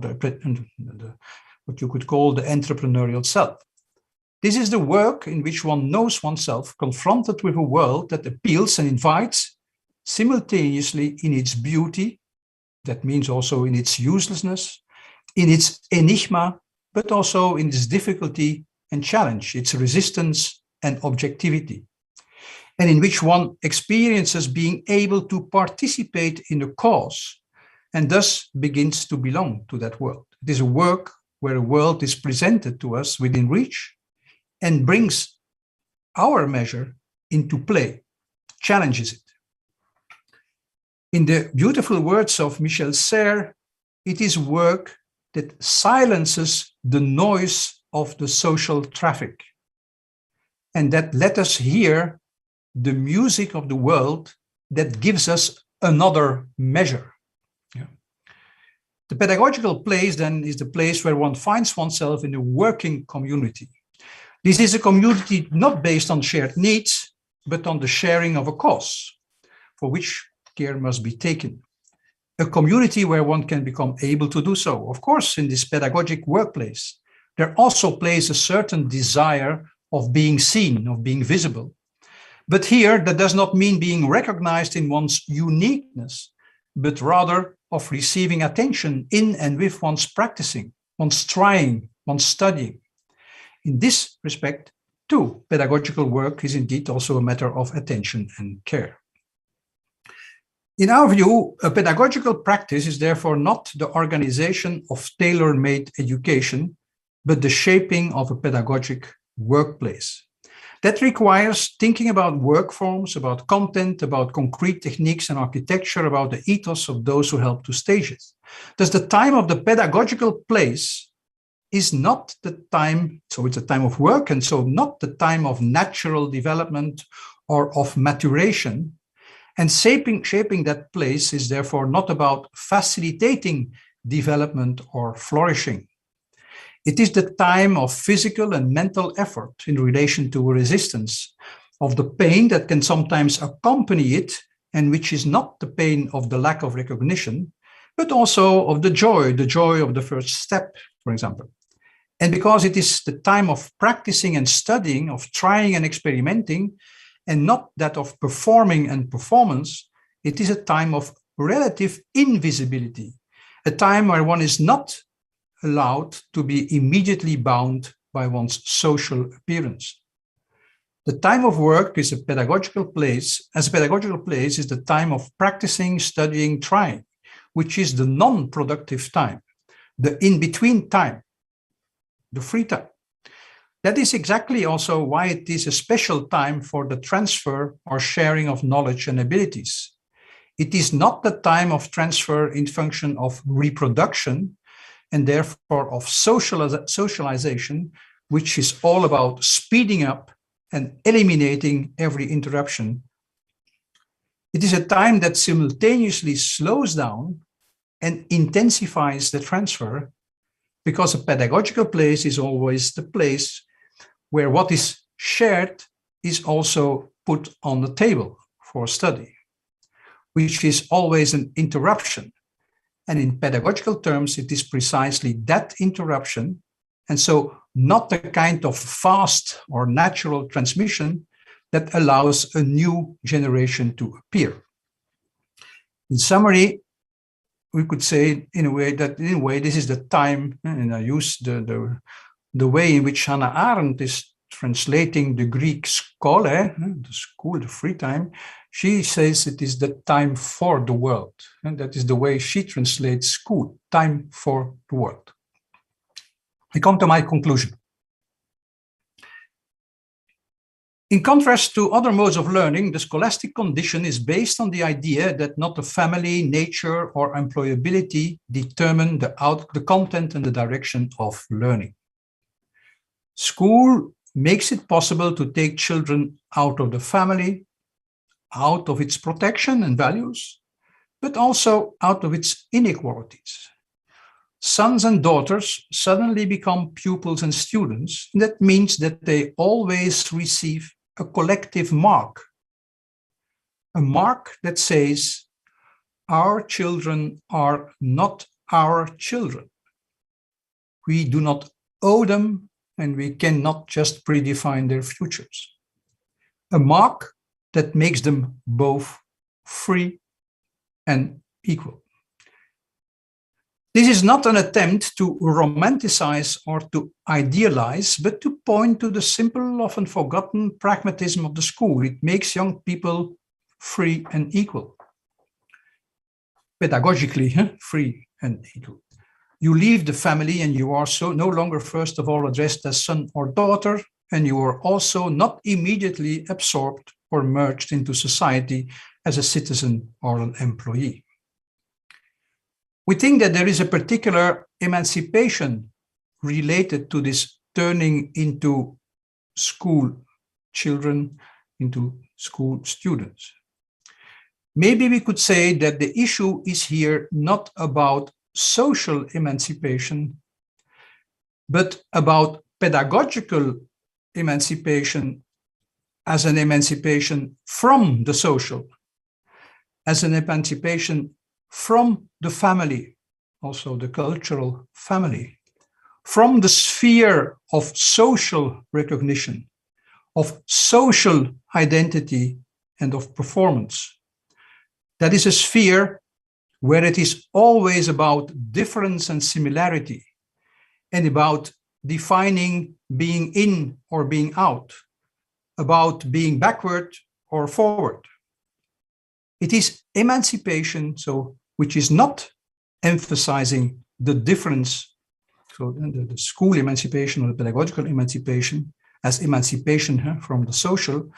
what you could call the entrepreneurial self. This is the work in which one knows oneself confronted with a world that appeals and invites simultaneously in its beauty That means also in its uselessness, in its enigma, but also in its difficulty and challenge, its resistance and objectivity, and in which one experiences being able to participate in a cause and thus begins to belong to that world. It is a work where a world is presented to us within reach and brings our measure into play, challenges it. In the beautiful words of Michel Serres, it is work that silences the noise of the social traffic and that let us hear the music of the world that gives us another measure. Yeah. The pedagogical place then is the place where one finds oneself in a working community. This is a community not based on shared needs, but on the sharing of a cause, for which care must be taken. A community where one can become able to do so. Of course, in this pedagogic workplace, there also plays a certain desire of being seen, of being visible. But here, that does not mean being recognized in one's uniqueness, but rather of receiving attention in and with one's practicing, one's trying, one's studying. In this respect, too, pedagogical work is indeed also a matter of attention and care. In our view, a pedagogical practice is therefore not the organization of tailor-made education, but the shaping of a pedagogic workplace. That requires thinking about work forms, about content, about concrete techniques and architecture, about the ethos of those who help to stage it. Thus, the time of the pedagogical place is not the time, so it's a time of work, and so not the time of natural development or of maturation. And shaping that place is therefore not about facilitating development or flourishing. It is the time of physical and mental effort in relation to resistance, of the pain that can sometimes accompany it, and which is not the pain of the lack of recognition, but also of the joy of the first step, for example. And because it is the time of practicing and studying, of trying and experimenting, and not that of performing and performance, it is a time of relative invisibility, a time where one is not allowed to be immediately bound by one's social appearance. The time of work is a pedagogical place, as a pedagogical place is the time of practicing, studying, trying, which is the non-productive time, the in-between time, the free time. That is exactly also why it is a special time for the transfer or sharing of knowledge and abilities. It is not the time of transfer in function of reproduction and therefore of socialization, which is all about speeding up and eliminating every interruption. It is a time that simultaneously slows down and intensifies the transfer, because a pedagogical place is always the place where what is shared is also put on the table for study, which is always an interruption. And in pedagogical terms, it is precisely that interruption, and so not the kind of fast or natural transmission that allows a new generation to appear. In summary, we could say in a way this is the time, and I use the way in which Hannah Arendt is translating the Greek skole, the school, the free time. She says it is the time for the world, and that is the way she translates school, time for the world. I come to my conclusion. In contrast to other modes of learning, the scholastic condition is based on the idea that not the family, nature, or employability determine the content and the direction of learning. School makes it possible to take children out of the family, out of its protection and values, but also out of its inequalities. Sons and daughters suddenly become pupils and students. That means that they always receive a collective mark, a mark that says, our children are not our children. We do not owe them, and we cannot just predefine their futures. A mark that makes them both free and equal. This is not an attempt to romanticize or to idealize, but to point to the simple, often forgotten pragmatism of the school. It makes young people free and equal. Pedagogically, free and equal. You leave the family and you are so no longer first of all addressed as son or daughter, and you are also not immediately absorbed or merged into society as a citizen or an employee. We think that there is a particular emancipation related to this turning into school children, into school students. Maybe we could say that the issue is here not about social emancipation, but about pedagogical emancipation as an emancipation from the social, as an emancipation from the family, also the cultural family, from the sphere of social recognition, of social identity, and of performance. That is a sphere where it is always about difference and similarity, and about defining being in or being out, about being backward or forward. It is emancipation, so which is not emphasizing the difference, so the school emancipation or the pedagogical emancipation as emancipation from the social,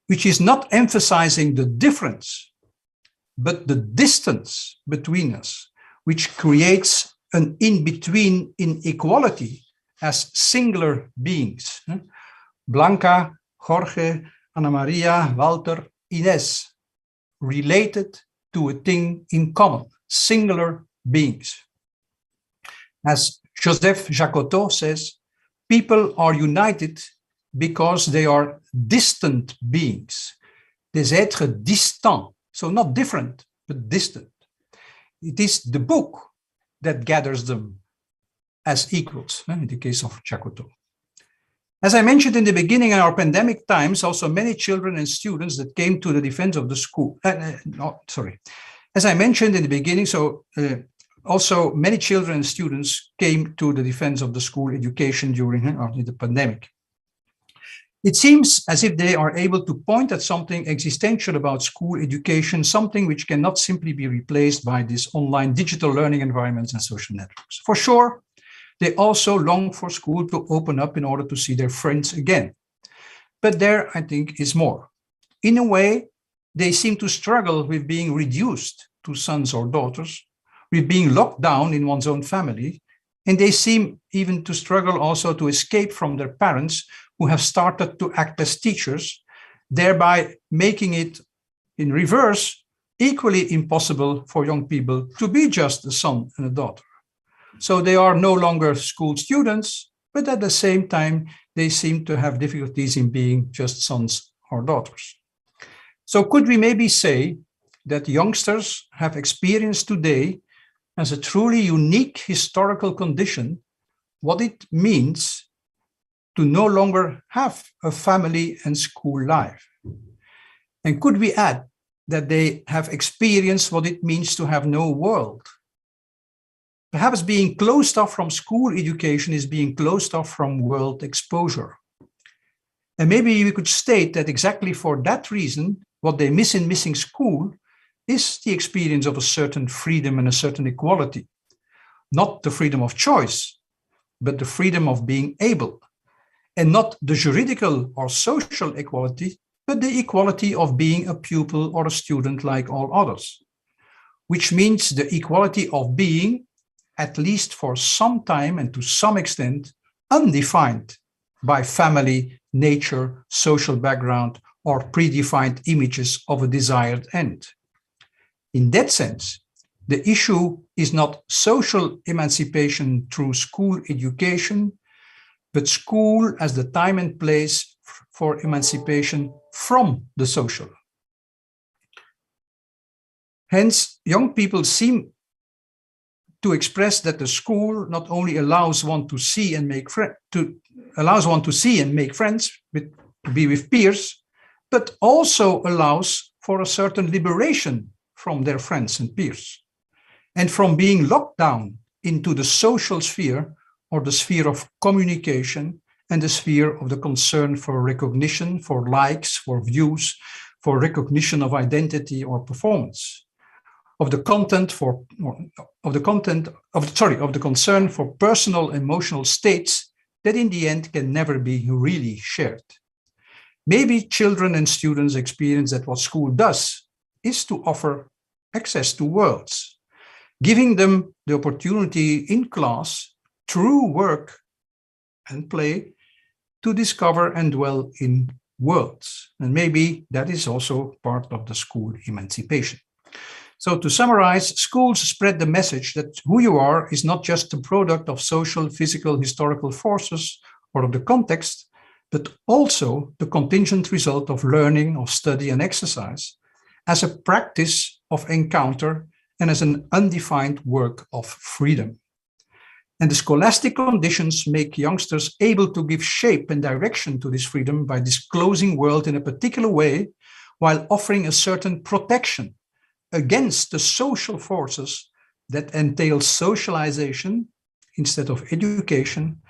which is not emphasizing the difference, but the distance between us, which creates an in-between inequality as singular beings. Blanca, Jorge, Ana Maria, Walter, Ines, related to a thing in common, singular beings. As Joseph Jacotot says, people are united because they are distant beings. Des êtres distants, so not different, but distant. It is the book that gathers them as equals, in the case of Jacotot. As I mentioned in the beginning, in our pandemic times, also many children and students that came to the defense of the school. As I mentioned in the beginning, also many children and students came to the defense of the school education during the pandemic. It seems as if they are able to point at something existential about school education, something which cannot simply be replaced by these online digital learning environments and social networks. For sure, they also long for school to open up in order to see their friends again. But there, I think, is more. In a way, they seem to struggle with being reduced to sons or daughters, with being locked down in one's own family, and they seem even to struggle also to escape from their parents who have started to act as teachers, thereby making it, in reverse, equally impossible for young people to be just a son and a daughter. So they are no longer school students, but at the same time, they seem to have difficulties in being just sons or daughters. So could we maybe say that youngsters have experienced today as a truly unique historical condition what it means to no longer have a family and school life? And could we add that they have experienced what it means to have no world? Perhaps being closed off from school education is being closed off from world exposure. And maybe we could state that exactly for that reason, what they miss in missing school is the experience of a certain freedom and a certain equality. Not the freedom of choice, but the freedom of being able. And not the juridical or social equality, but the equality of being a pupil or a student like all others. Which means the equality of being, at least for some time and to some extent, undefined by family, nature, social background, or predefined images of a desired end. In that sense, the issue is not social emancipation through school education, but school as the time and place for emancipation from the social. Hence, young people seem to express that the school not only allows one to see and make friends, to be with peers, but also allows for a certain liberation from their friends and peers, and from being locked down into the social sphere, or the sphere of communication, and the sphere of the concern for recognition, for likes, for views, for recognition of identity or performance, of the concern for personal emotional states that in the end can never be really shared. Maybe children and students experience that what school does is to offer access to worlds, giving them the opportunity in class, through work and play, to discover and dwell in worlds. And maybe that is also part of the school emancipation. So to summarize, schools spread the message that who you are is not just a product of social, physical, historical forces or of the context, but also the contingent result of learning, of study and exercise, as a practice of encounter and as an undefined work of freedom. And the scholastic conditions make youngsters able to give shape and direction to this freedom by disclosing world in a particular way, while offering a certain protection against the social forces that entail socialization instead of education,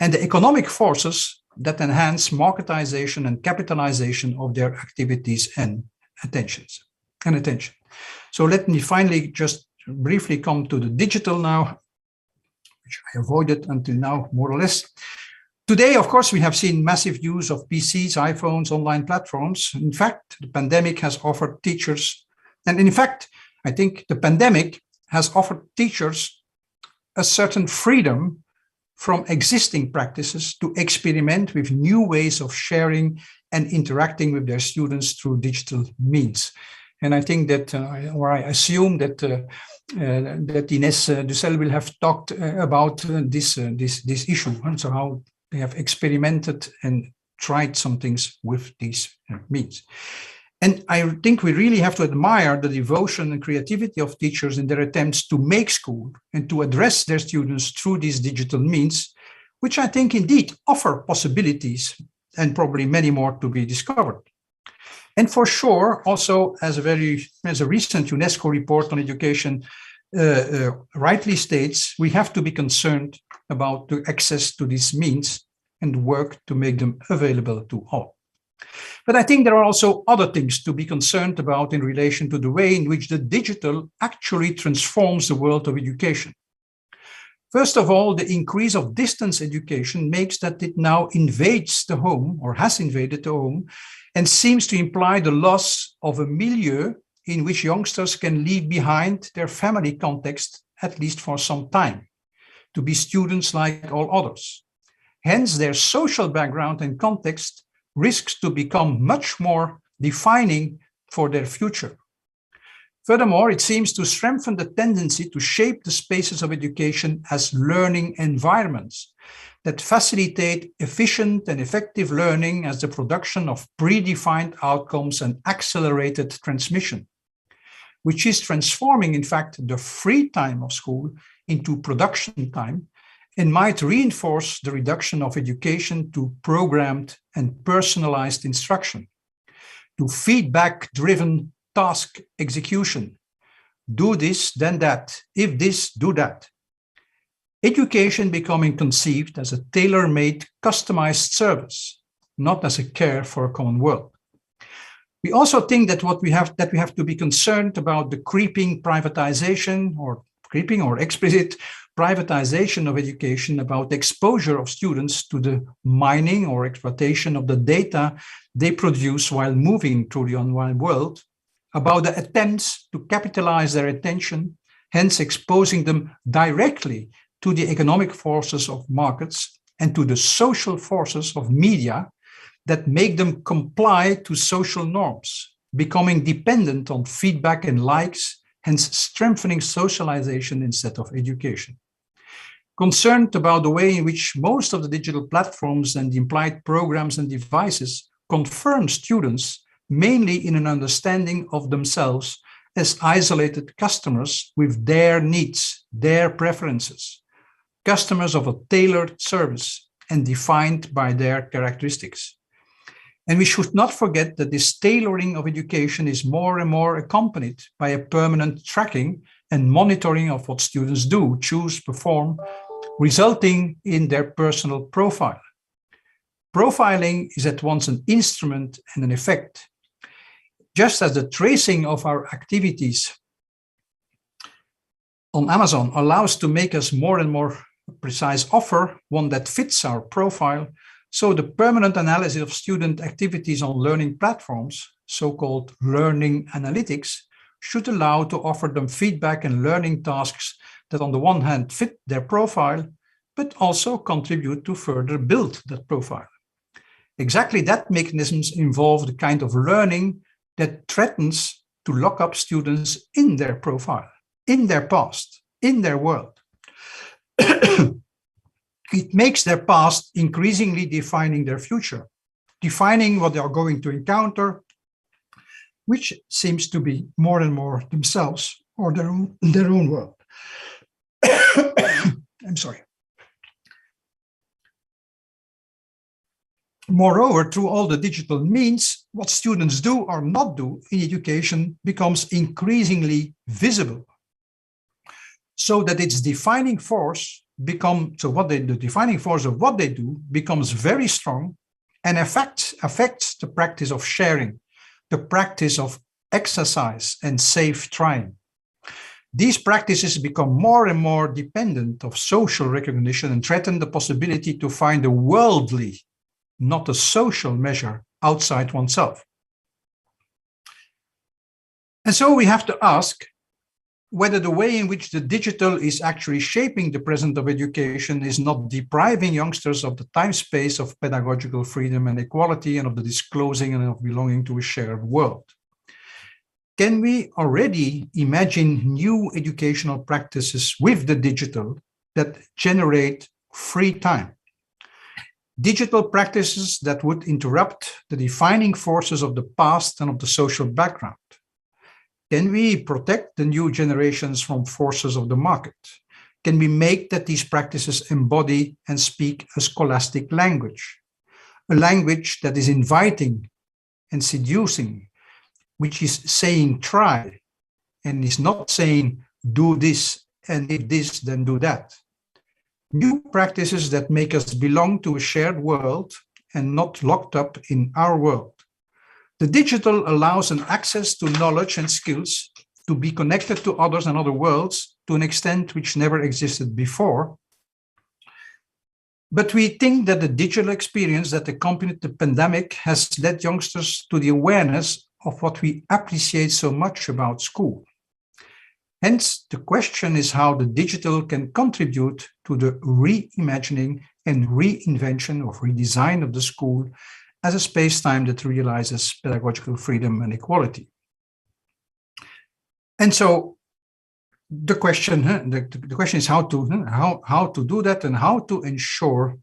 and the economic forces that enhance marketization and capitalization of their activities and attention. So let me finally just briefly come to the digital now, which I avoided until now, more or less. Today, of course, we have seen massive use of PCs, iPhones, online platforms. In fact, the pandemic has offered teachers, and in fact, I think the pandemic has offered teachers a certain freedom from existing practices to experiment with new ways of sharing and interacting with their students through digital means. And I think that, or I assume that that Ines Dussel will have talked about this issue, and so how they have experimented and tried some things with these means. And I think we really have to admire the devotion and creativity of teachers in their attempts to make school and to address their students through these digital means, which I think indeed offer possibilities and probably many more to be discovered. And for sure, also as a recent UNESCO report on education rightly states, we have to be concerned about the access to these means and work to make them available to all. But I think there are also other things to be concerned about in relation to the way in which the digital actually transforms the world of education. First of all, the increase of distance education makes that it now invades the home, or has invaded the home, and seems to imply the loss of a milieu in which youngsters can leave behind their family context, at least for some time, to be students like all others. Hence, their social background and context risks to become much more defining for their future. Furthermore, it seems to strengthen the tendency to shape the spaces of education as learning environments that facilitate efficient and effective learning as the production of predefined outcomes and accelerated transmission, which is transforming, in fact, the free time of school into production time, and might reinforce the reduction of education to programmed and personalized instruction, to feedback-driven task execution. Do this, then that. If this, do that. Education becoming conceived as a tailor-made, customized service, not as a care for a common world. We also think that we have to be concerned about the creeping or explicit privatization of education, about exposure of students to the mining or exploitation of the data they produce while moving through the online world, about the attempts to capitalize their attention, hence exposing them directly to the economic forces of markets and to the social forces of media that make them comply to social norms, becoming dependent on feedback and likes, hence strengthening socialization instead of education. Concerned about the way in which most of the digital platforms and the implied programs and devices confirm students mainly in an understanding of themselves as isolated customers with their needs, their preferences, customers of a tailored service and defined by their characteristics. And we should not forget that this tailoring of education is more and more accompanied by a permanent tracking and monitoring of what students do, choose, perform, resulting in their personal profile. Profiling is at once an instrument and an effect. Just as the tracing of our activities on Amazon allows to make us more and more precise offer, one that fits our profile, so the permanent analysis of student activities on learning platforms, so-called learning analytics, should allow to offer them feedback and learning tasks that on the one hand fit their profile, but also contribute to further build that profile. Exactly that mechanisms involve the kind of learning that threatens to lock up students in their profile, in their past, in their world. It makes their past increasingly defining their future, defining what they are going to encounter, which seems to be more and more themselves or their own world. I'm sorry. Moreover, through all the digital means, what students do or not do in education becomes increasingly visible, so that its defining force the defining force of what they do becomes very strong and affects the practice of sharing, the practice of exercise and safe trying. These practices become more and more dependent of social recognition and threaten the possibility to find a worldly, not a social measure outside oneself. And so we have to ask whether the way in which the digital is actually shaping the present of education is not depriving youngsters of the time space of pedagogical freedom and equality and of the disclosing and of belonging to a shared world. Can we already imagine new educational practices with the digital that generate free time? Digital practices that would interrupt the defining forces of the past and of the social background. Can we protect the new generations from forces of the market? Can we make that these practices embody and speak a scholastic language? A language that is inviting and seducing, which is saying try, and is not saying do this, and if this, then do that. New practices that make us belong to a shared world and not locked up in our world. The digital allows an access to knowledge and skills to be connected to others and other worlds to an extent which never existed before. But we think that the digital experience that accompanied the pandemic has led youngsters to the awareness of what we appreciate so much about school. Hence, the question is how the digital can contribute to the reimagining and reinvention or redesign of the school as a space-time that realizes pedagogical freedom and equality. And so the question is how to do that and how to ensure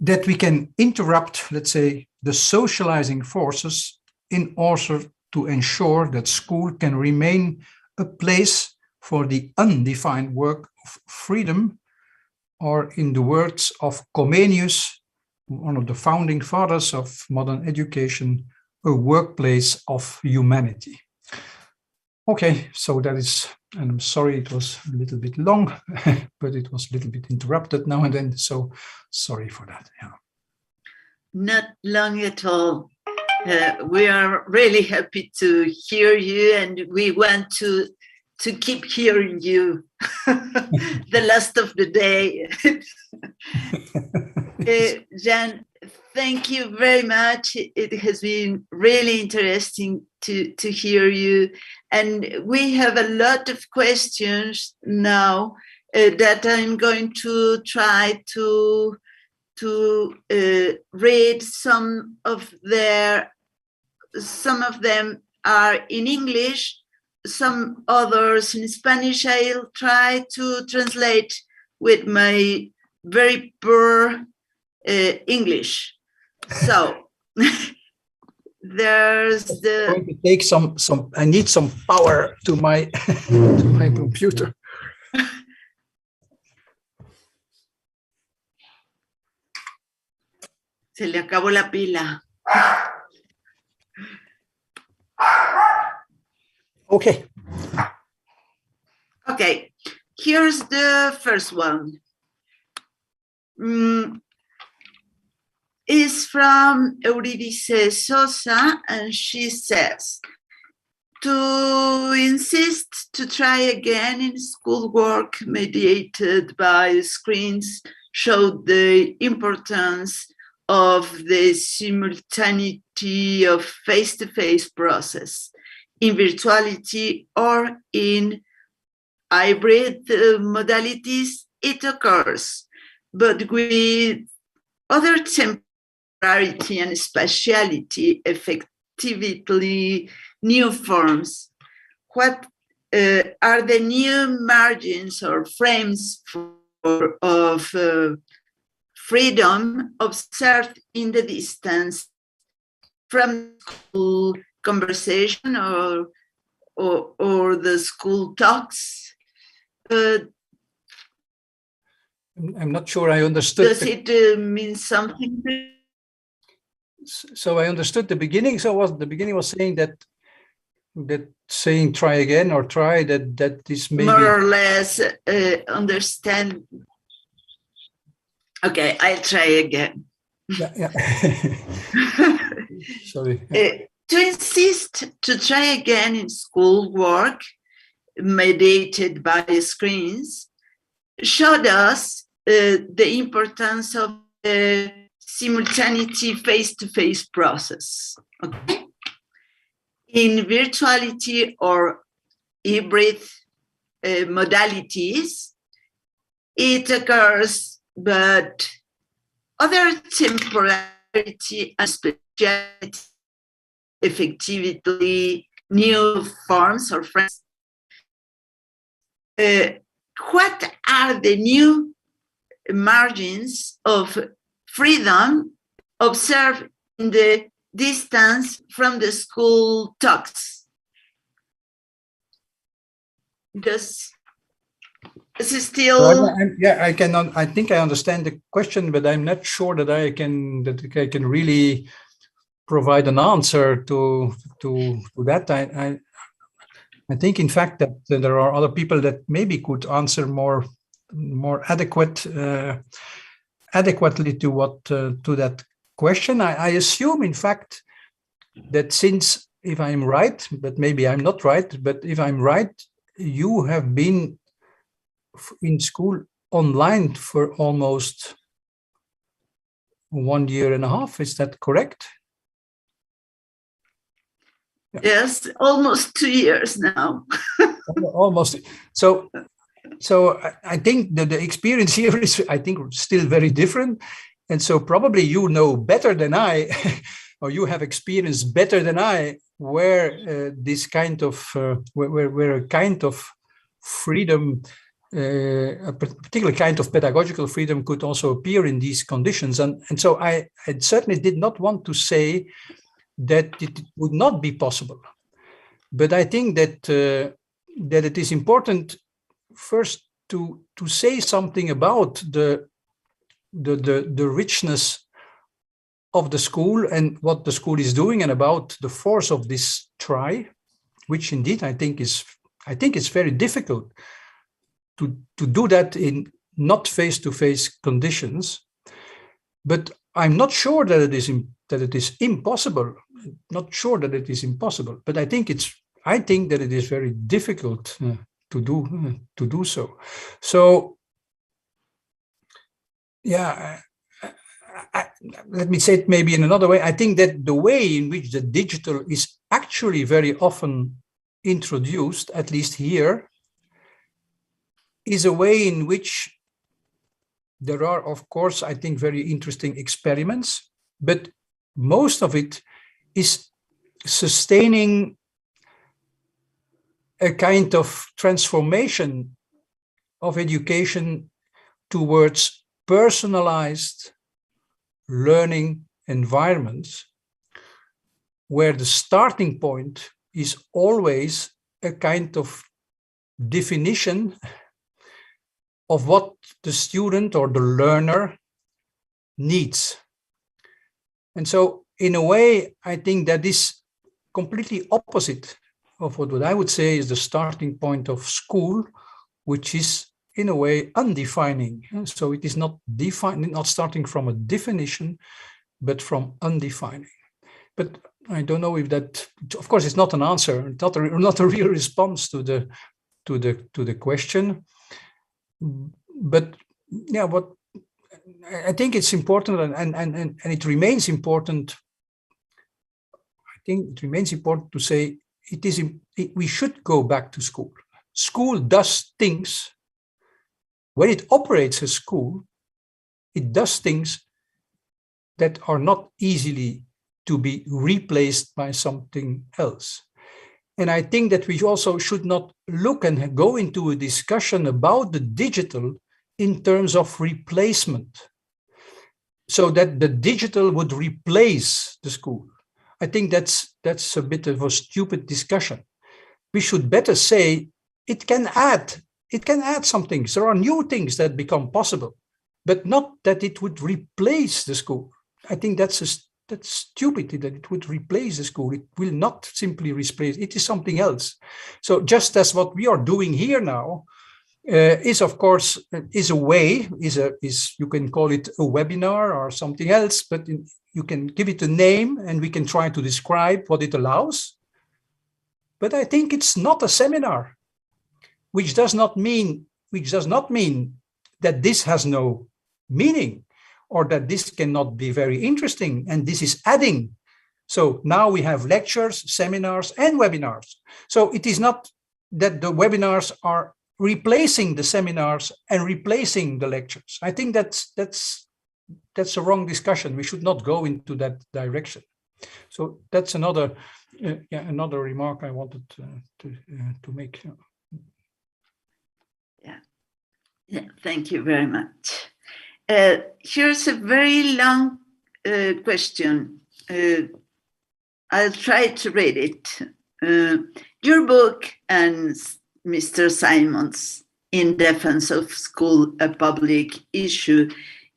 that we can interrupt, let's say, the socializing forces in order to ensure that school can remain a place for the undefined work of freedom, or in the words of Comenius, one of the founding fathers of modern education, a workplace of humanity. Okay, so that is, and I'm sorry it was a little bit long, but it was a little bit interrupted now and then, so sorry for that. Yeah. Not long at all. We are really happy to hear you, and we want to keep hearing you the last of the day. Jan, thank you very much. It has been really interesting to hear you. And we have a lot of questions now that I'm going to try to read. Some of them are in English, some others in Spanish. I'll try to translate with my very poor English. So there's the. I'm going to take some. I need some power to my to my computer. Se le acabó la pila. Okay, Okay, here's the first one. Is from Eurydice Sosa, and she says, to insist to try again in schoolwork mediated by screens showed the importance of the simultaneity of face-to-face process in virtuality or in hybrid modalities. It occurs, but with other temporality and spatiality effectively new forms. What are the new margins or frames of freedom observed in the distance from school conversation or the school talks? I'm not sure I understood. Does it mean something? So I understood the beginning. So the beginning was saying that saying try again or try that is maybe more or less understand. Okay, I'll try again. Yeah. Sorry. To insist to try again in schoolwork mediated by screens showed us the importance of the simultaneity face-to-face process. Okay? In virtuality or hybrid modalities, it occurs, but other temporality and speciality effectively new forms or frames. What are the new margins of freedom observed in the distance from the school talks? Does it still? I cannot. I think I understand the question, but I'm not sure that I can really provide an answer to that. I think, in fact, that there are other people that maybe could answer more adequately to that question. I assume, in fact, that since, if I'm right, but maybe I'm not right, but if I'm right, you have been in school online for almost 1.5 years. Is that correct? Yes, almost 2 years now. Almost. So I think that the experience here is, I think, still very different. And so probably you know better than I, or you have experienced better than I, where this kind of, where a kind of freedom, a particular kind of pedagogical freedom could also appear in these conditions. And so I certainly did not want to say that it would not be possible. But I think that that it is important first to say something about the richness of the school and what the school is doing, and about the force of this try, which indeed I think it's very difficult to do that in not face-to-face conditions. But I'm not sure that it is impossible. Not sure that it is impossible, but I think that it is very difficult to do so. So, yeah, let me say it maybe in another way. I think that the way in which the digital is actually very often introduced, at least here, is a way in which there are, of course, I think, very interesting experiments, but most of it is sustaining a kind of transformation of education towards personalized learning environments, where the starting point is always a kind of definition of what the student or the learner needs. And so, in a way, I think that is completely opposite of what I would say is the starting point of school, which is in a way undefining. So it is not defining, not starting from a definition, but from undefining. But I don't know if that, of course, it's not an answer, not a real response to the question. But yeah, what I think it's important, and it remains important. I think it remains important to say we should go back to school. School does things. When it operates as school, it does things that are not easily to be replaced by something else. And I think that we also should not look and go into a discussion about the digital in terms of replacement, so that the digital would replace the school. I think that's a bit of a stupid discussion. We should better say it can add some things. There are new things that become possible, but not that it would replace the school. I think that's stupidity, that it would replace the school. It will not simply replace, it is something else. So just as what we are doing here now is, of course, is a way, is you can call it a webinar or something else, but you can give it a name and we can try to describe what it allows. But I think it's not a seminar, which does not mean that this has no meaning, or that this cannot be very interesting, and this is adding. So now we have lectures, seminars, and webinars. So it is not that the webinars are replacing the seminars and replacing the lectures. I think that's a wrong discussion. We should not go into that direction. So that's another remark I wanted to make. Yeah, thank you very much. Here's a very long question. I'll try to read it. Your book and Mr. Simon's In Defense of School, a Public Issue,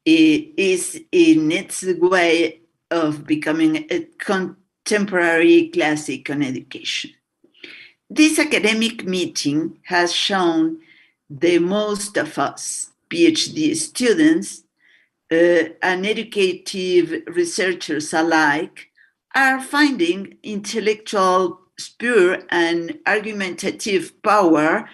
is in its way of becoming a contemporary classic on education. This academic meeting has shown that most of us, PhD students, and educative researchers alike, are finding intellectual spur and argumentative power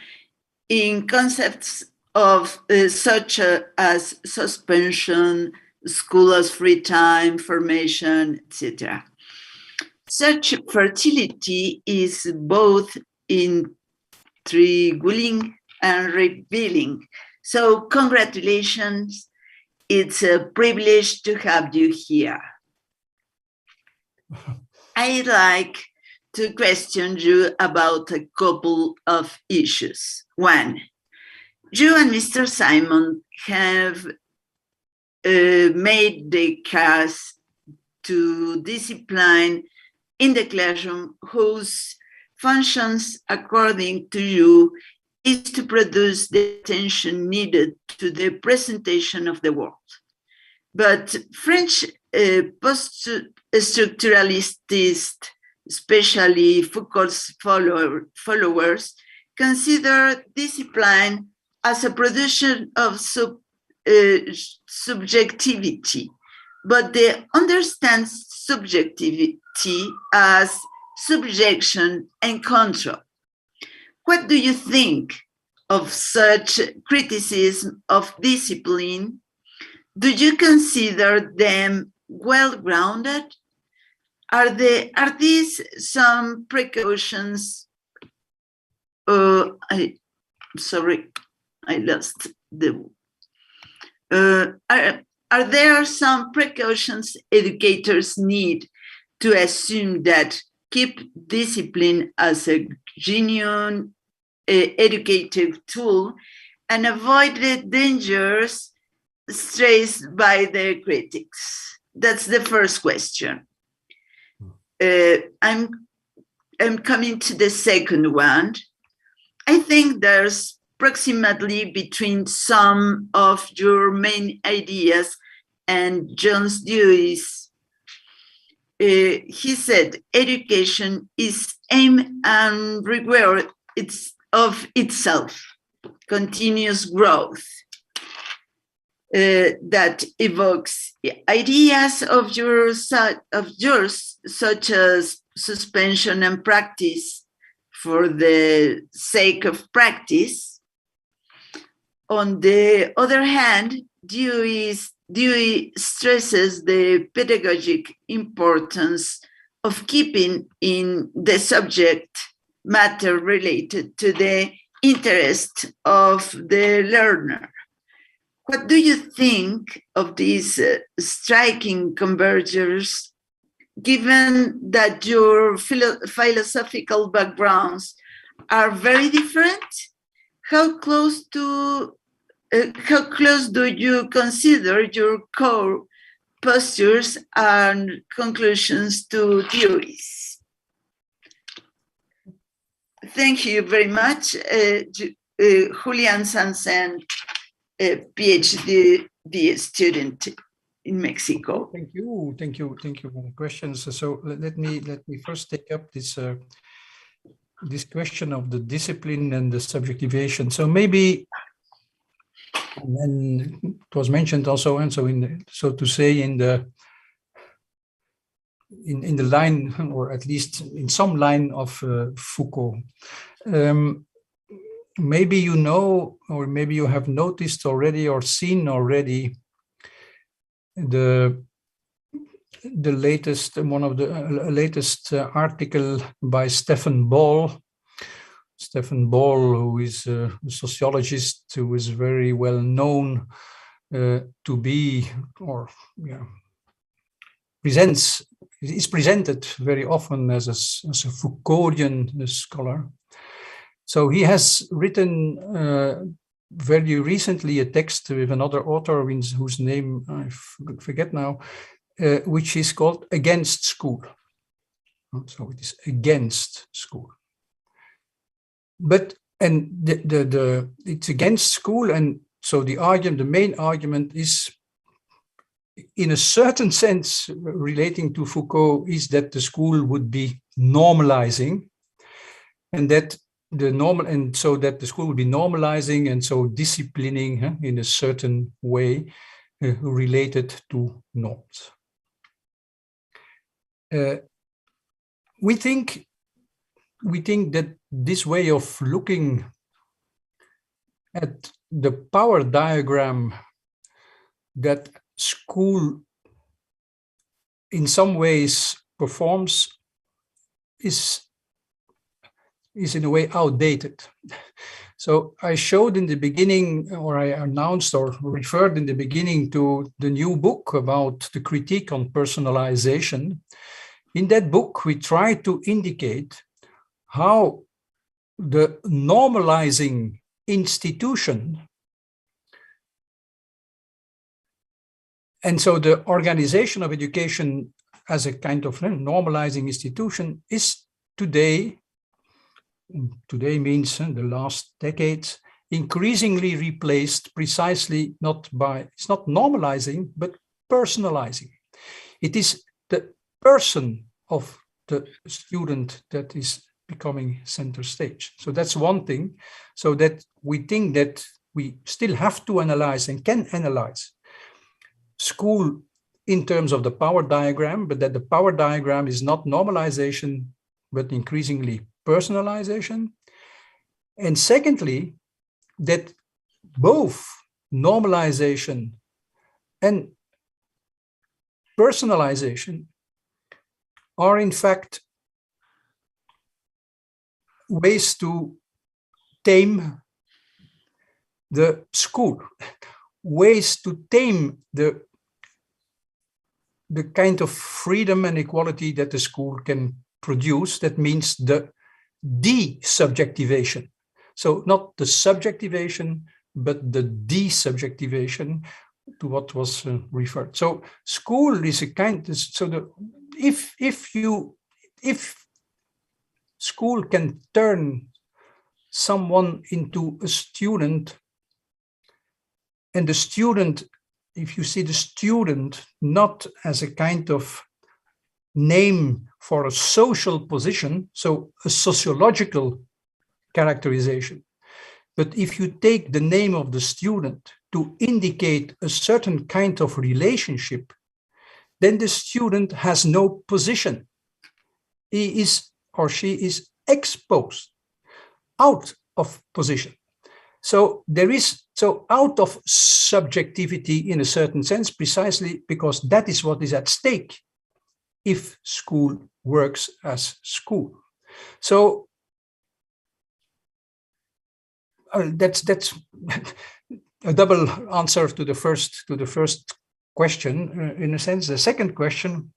in concepts of such as suspension, school as free time, formation, etc. Such fertility is both intriguing and revealing. So congratulations. It's a privilege to have you here. I'd like to question you about a couple of issues. One, you and Mr. Simon have made the case to discipline in the classroom whose functions, according to you, is to produce the attention needed to the presentation of the world. But French post-structuralists, especially Foucault's followers, consider discipline as a production of subjectivity, but they understand subjectivity as subjection and control. What do you think of such criticism of discipline? Do you consider them well-grounded? Are these some precautions? I lost the. Are there some precautions educators need to assume that keep discipline as a genuine educative tool and avoid the dangers stressed by the critics? That's the first question. I'm coming to the second one. I think there's approximately between some of your main ideas and John Dewey's. He said education is aim and reward of itself. continuous growth that evokes ideas of yours, such as suspension and practice for the sake of practice. On the other hand, Dewey stresses the pedagogic importance of keeping in the subject matter related to the interest of the learner. What do you think of these striking convergence, given that your philosophical backgrounds are very different? How close do you consider your core postures and conclusions to Dewey's? Thank you very much, Julian Sansen, PhD student in Mexico. Thank you for the questions. So let me first take up this this question of the discipline and the subjectivation. So maybe, and it was mentioned also, and so so to say in the line, or at least in some line of Foucault. Maybe you know, or maybe you have noticed already or seen already the latest, one of the latest article by Stephen Ball. Stephen Ball, who is a sociologist who is very well known to be, or is presented very often as a Foucauldian scholar. So he has written very recently a text with another author whose name I forget now, which is called Against School. So it is against school. But it's against school, and so the main argument is, in a certain sense, relating to Foucault, is that the school would be normalizing, and that that the school would be normalizing and so disciplining in a certain way related to norms. We think that this way of looking at the power diagram that school in some ways performs is in a way outdated. So I showed in the beginning, or I announced or referred in the beginning to the new book about the critique on personalization. In that book, we try to indicate how the normalizing institution, and so the organization of education as a kind of normalizing institution, is today means the last decades, increasingly replaced precisely it's not normalizing, but personalizing. It is the person of the student that is becoming center stage. So that's one thing. So that we think that we still have to analyze and can analyze school in terms of the power diagram, but that the power diagram is not normalization, but increasingly personalization. And secondly, that both normalization and personalization are in fact ways to tame the school, ways to tame the kind of freedom and equality that the school can produce. That means the desubjectivation. So not the subjectivation, but the desubjectivation, to what was referred. So school is a kind of, so if school can turn someone into a student, and the student, if you see the student not as a kind of name for a social position, so a sociological characterization, But if you take the name of the student to indicate a certain kind of relationship, then the student has no position. He is or she is exposed, out of position. So there is, so out of subjectivity in a certain sense, precisely because that is what is at stake if school works as school. So that's a double answer to the first question, in a sense. The second question,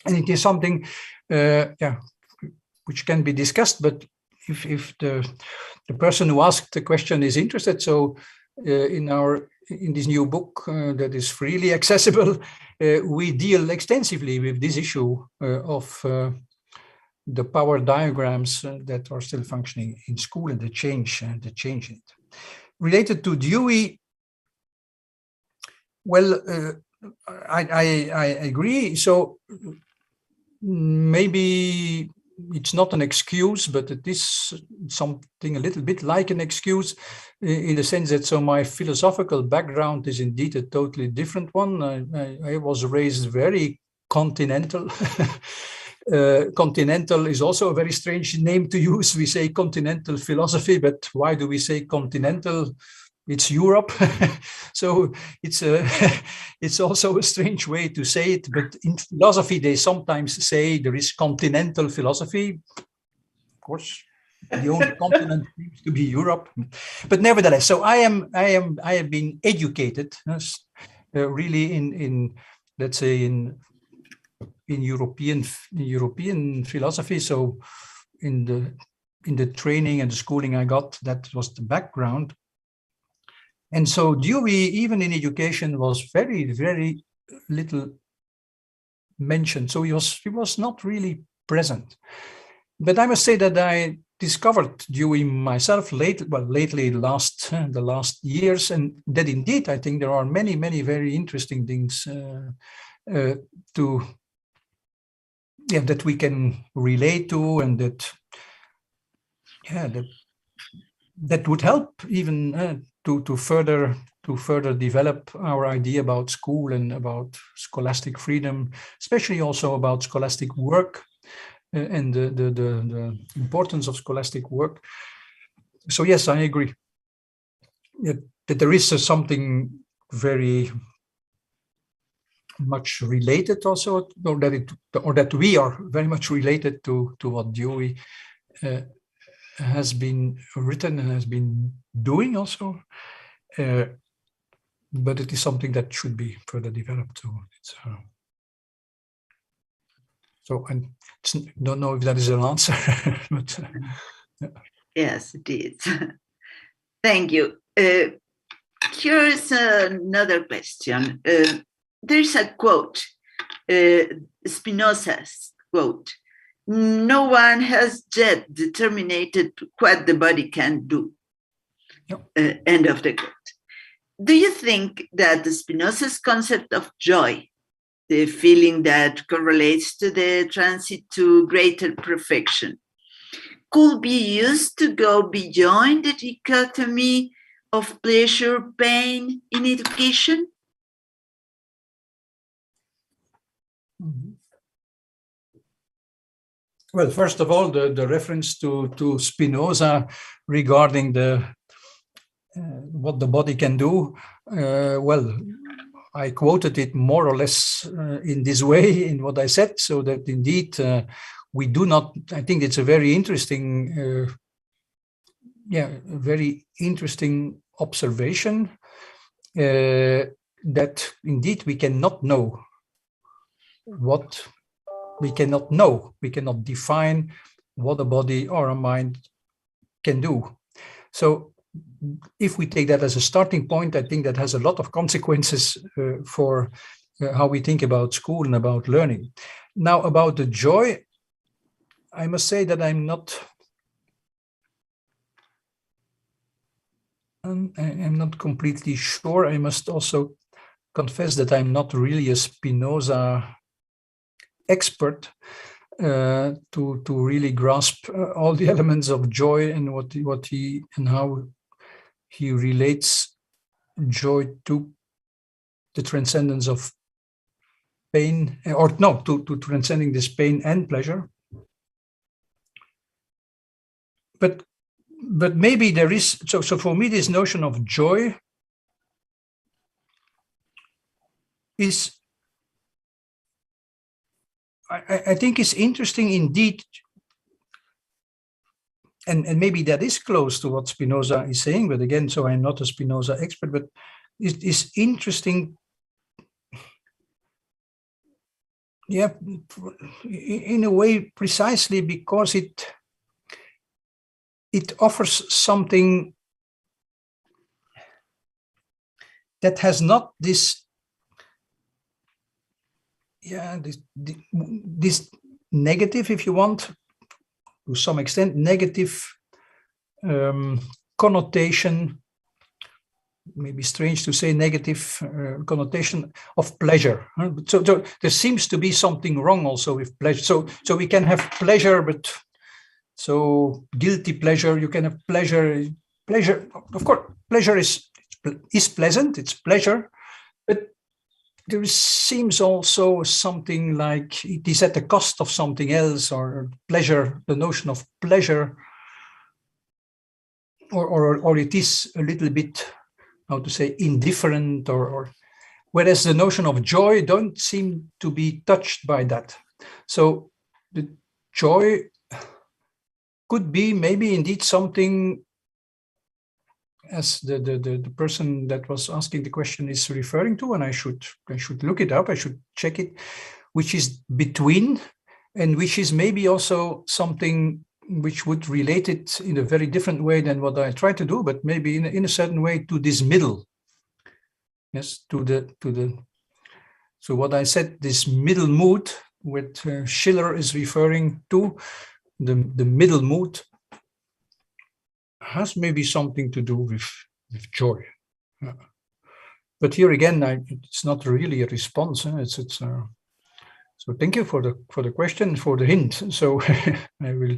and it is something which can be discussed, but if the person who asked the question is interested, so in this new book that is freely accessible, we deal extensively with this issue of the power diagrams that are still functioning in school and the change in it. Related to Dewey, well, I agree. So maybe it's not an excuse, but it is something a little bit like an excuse, in the sense that so my philosophical background is indeed a totally different one. I was raised very continental. Continental is also a very strange name to use. We say continental philosophy, but why do we say continental? It's Europe. So it's also a strange way to say it. But in philosophy, they sometimes say there is continental philosophy. Of course, the only continent seems to be Europe. But nevertheless, so I have been educated really in let's say in European philosophy. So in the training and the schooling I got, that was the background. And so Dewey, even in education, was very, very little mentioned. So he was not really present. But I must say that I discovered Dewey myself lately, the last years, and that indeed I think there are many, many very interesting things that we can relate to, and that would help even to further develop our idea about school and about scholastic freedom, especially also about scholastic work and the importance of scholastic work. So yes, I agree that there is something very much related also, or that we are very much related to what Dewey has been written and has been doing also, but it is something that should be further developed too. So I don't know if that is an answer, but yes, it is. Thank you. Here's another question. There's a quote, Spinoza's quote: "No one has yet determined what the body can do." Yep. End of the quote. Do you think that Spinoza's concept of joy, the feeling that correlates to the transit to greater perfection, could be used to go beyond the dichotomy of pleasure, pain in education? Well, first of all, the reference to Spinoza regarding what the body can do, well, I quoted it more or less in this way in what I said, so that indeed we do not, I think it's a very interesting, very interesting observation that indeed we cannot know what we cannot know. We cannot define what a body or a mind can do. So if we take that as a starting point, I think that has a lot of consequences for how we think about school and about learning. Now, about the joy, I must say that I'm not completely sure. I must also confess that I'm not really a Spinoza expert to really grasp all the elements of joy and what he and how he relates joy to the transcendence of pain, or no, to transcending this pain and pleasure. But maybe there is, so for me, this notion of joy is, I think is interesting indeed, and maybe that is close to what Spinoza is saying, but again, so I'm not a Spinoza expert, but it is interesting, yeah, in a way, precisely because it offers something that has not this, yeah, this negative, if you want, to some extent, negative connotation, maybe strange to say negative connotation of pleasure. So there seems to be something wrong also with pleasure. So we can have pleasure, but so guilty pleasure, you can have pleasure. Pleasure, of course, pleasure is pleasant, it's pleasure, but there seems also something like it is at the cost of something else, or pleasure, the notion of pleasure, or it is a little bit, how to say, indifferent, or whereas the notion of joy don't seem to be touched by that. So the joy could be maybe indeed something, as the person that was asking the question is referring to, and I should look it up, I should check it, which is between, and which is maybe also something which would relate it in a very different way than what I try to do, but maybe in a certain way to this middle. Yes, to the. So what I said, this middle mood, what Schiller is referring to, the middle mood, has maybe something to do with joy. But here again, it's not really a response. So thank you for the question, for the hint. So I will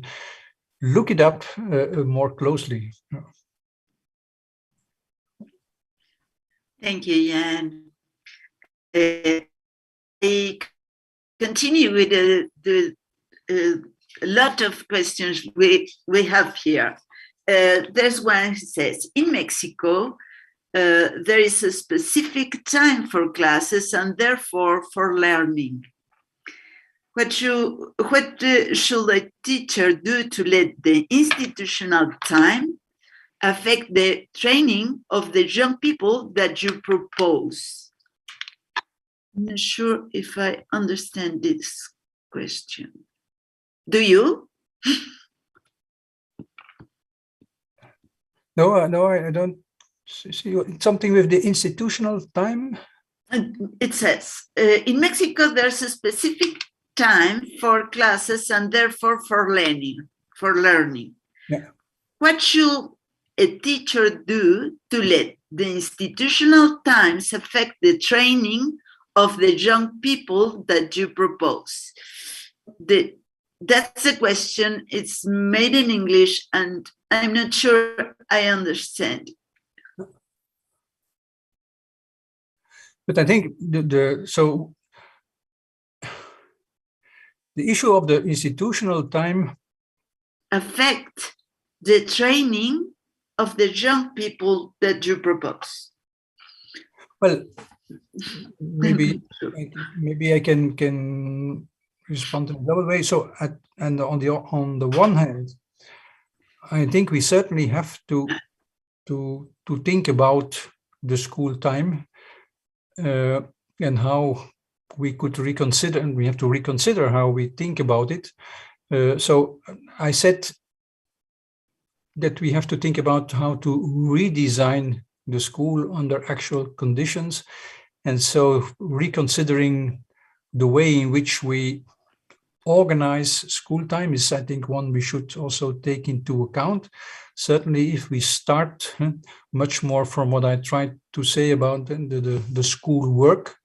look it up more closely. Thank you, Jan. I continue with the lot of questions we have here. There's one who says, in Mexico, there is a specific time for classes and therefore for learning. What should a teacher do to let the institutional time affect the training of the young people that you propose? I'm not sure if I understand this question. Do you? No, I don't see something with the institutional time. It says, in Mexico, there's a specific time for classes and therefore for learning. Yeah. What should a teacher do to let the institutional times affect the training of the young people that you propose? That's a question. It's made in English, and I'm not sure I understand. But I think so the issue of the institutional time affect the training of the young people that you propose. Well, maybe I can respond in a double way. So, and on the one hand, I think we certainly have to think about the school time and how we could reconsider, and we have to reconsider how we think about it. So I said that we have to think about how to redesign the school under actual conditions. And so reconsidering the way in which we organize school time is, I think, one we should also take into account. Certainly, if we start much more from what I tried to say about the school work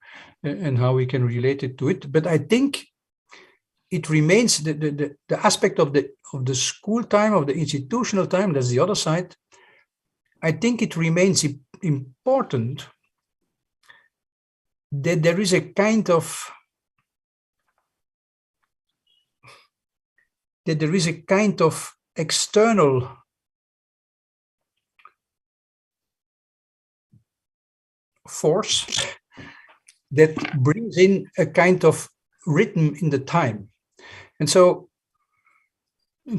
and how we can relate it to it. But I think it remains the aspect of the school time, of the institutional time, that's the other side. I think it remains important that there is a kind of external force that brings in a kind of rhythm in the time. And so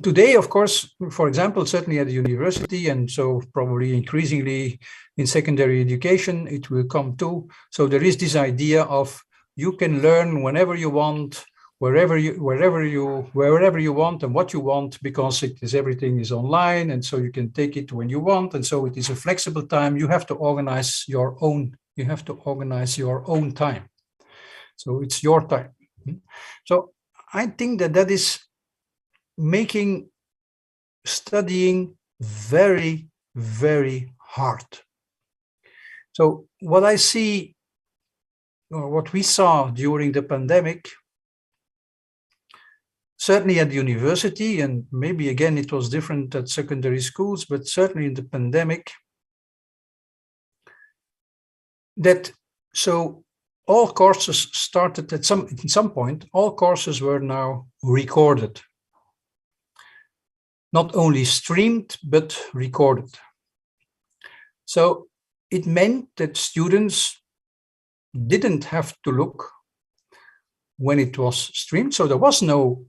today, of course, for example, certainly at the university, and so probably increasingly in secondary education, it will come too. So there is this idea of you can learn whenever you want, wherever you want and what you want, because everything is online, and so you can take it when you want, and so it is a flexible time. You have to organize your own. You have to organize your own time. So it's your time. So I think that is making studying very, very hard. So what I see, or what we saw during the pandemic, certainly at the university, and maybe again it was different at secondary schools, but certainly in the pandemic, that so all courses started at some point, all courses were now recorded. Not only streamed, but recorded. So it meant that students didn't have to look when it was streamed, so there was no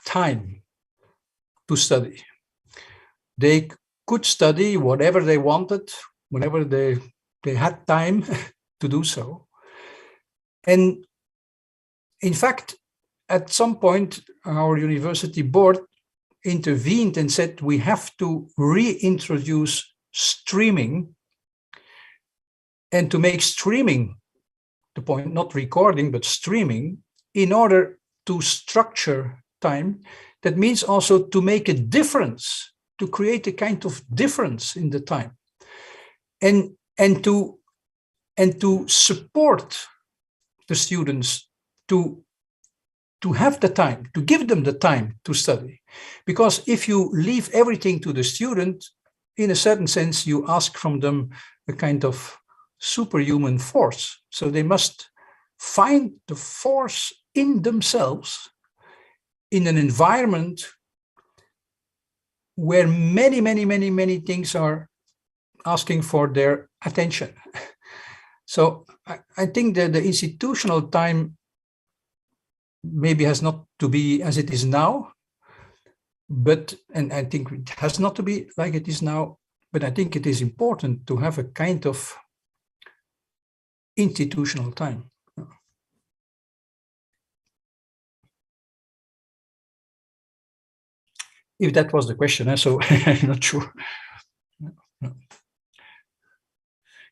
time to study. They could study whatever they wanted, whenever they had time to do so. And in fact, at some point, our university board intervened and said we have to reintroduce streaming, and to make streaming the point, not recording, but streaming, in order to structure time. That means also to make a difference, to create a kind of difference in the time, and to support the students to have the time, to give them the time to study. Because if you leave everything to the student, in a certain sense, you ask from them a kind of superhuman force. So they must find the force in themselves in an environment where many things are asking for their attention. So I think that the institutional time maybe has not to be as it is now, and I think it has not to be like it is now, but I think it is important to have a kind of institutional time. If that was the question, so I'm not sure.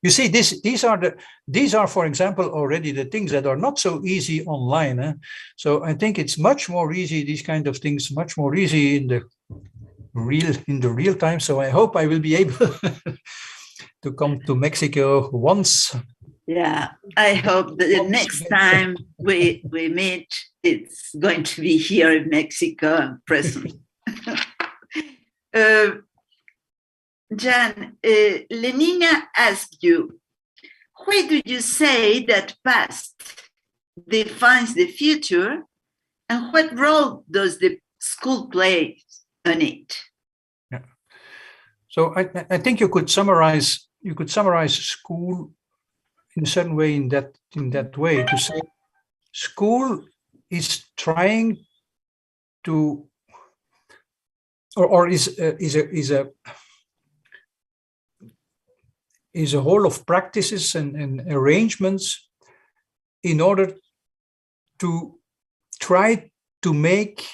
You see, these are, for example, already the things that are not so easy online. So I think it's much more easy, these kind of things, much more easy in the real time. So I hope I will be able to come to Mexico once. Yeah, I hope that the next time we meet, it's going to be here in Mexico and present. Jan, Lenina asked you, why do you say that past defines the future, and what role does the school play on it? Yeah. So I think you could summarize school in a certain way in that way, to say school is trying to or is a whole of practices and arrangements in order to try to make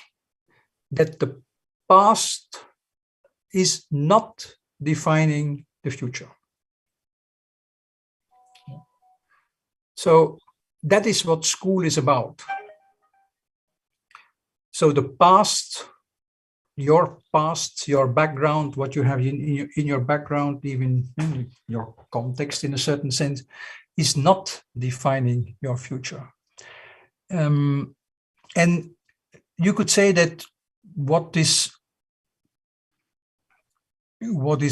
that the past is not defining the future. So that is what school is about. So the past, your background, what you have in your background, even in your context in a certain sense, is not defining your future. And you could say that what is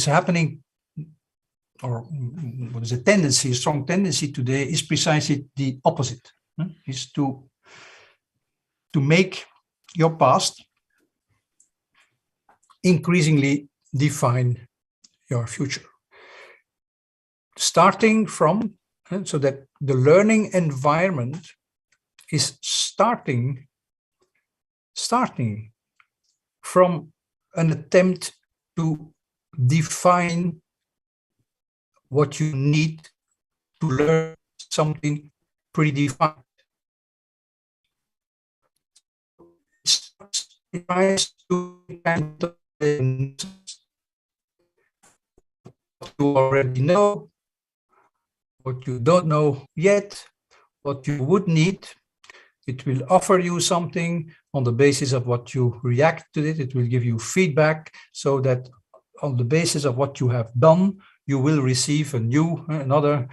happening or what is a tendency, a strong tendency today, is precisely the opposite, is to make your past increasingly define your future. Starting from, so that the learning environment is starting from an attempt to define what you need to learn something predefined. It tries to kind of what you already know, what you don't know yet, what you would need. It will offer you something on the basis of what you react to it. It will give you feedback so that on the basis of what you have done, you will receive another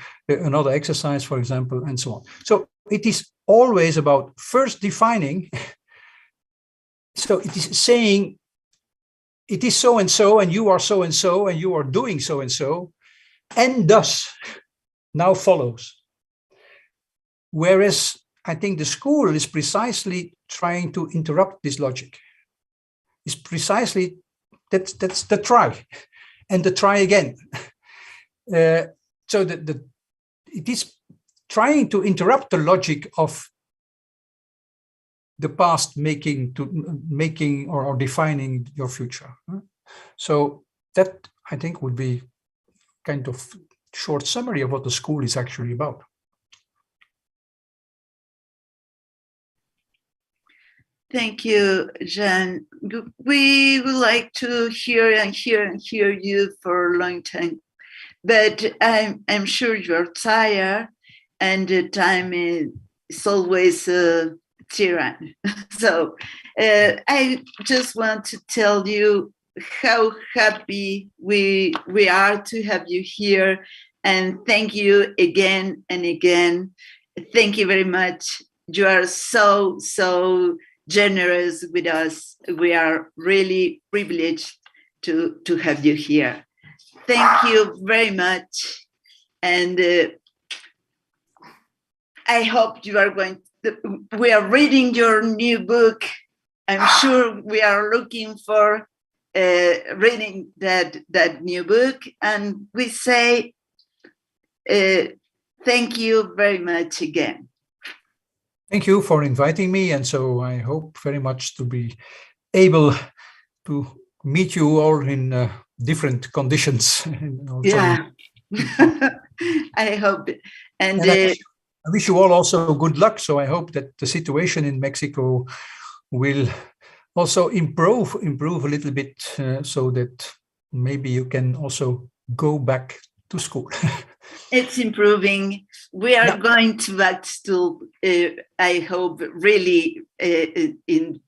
exercise, for example, and so on. So it is always about first defining. So it is saying it is so and you are so and you are doing so, and thus now follows. Whereas I think the school is precisely trying to interrupt this logic. It's precisely that's the try, and the try again. So that it is trying to interrupt the logic of the past making or defining your future. So that, I think, would be kind of short summary of what the school is actually about. Thank you, Jean. We would like to hear you for a long time, but I'm sure you're tired, and the time is always a tyranny. So I just want to tell you how happy we are to have you here, and thank you again and again. Thank you very much. You are so generous with us. We are really privileged to have you here. Thank you very much, and I hope you are we are reading your new book. I'm sure we are looking for reading that new book, and we say thank you very much again. Thank you for inviting me, and so I hope very much to be able to meet you all in different conditions. Yeah, I hope. And I wish you all also good luck. So I hope that the situation in Mexico will also improve a little bit, so that maybe you can also go back to school. It's improving. We are going to back to school, I hope, really in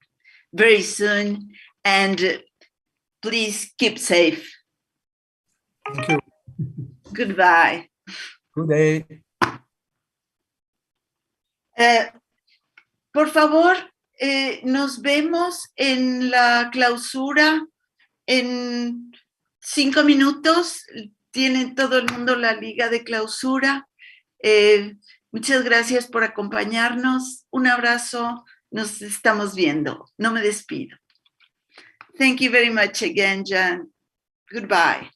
very soon. And please keep safe. Thank you. Goodbye. Good day. Por favor, nos vemos en la clausura en 5 minutos. Tienen todo el mundo la liga de clausura. Muchas gracias por acompañarnos. Un abrazo. Nos estamos viendo. No me despido. Thank you very much again, Jan. Goodbye.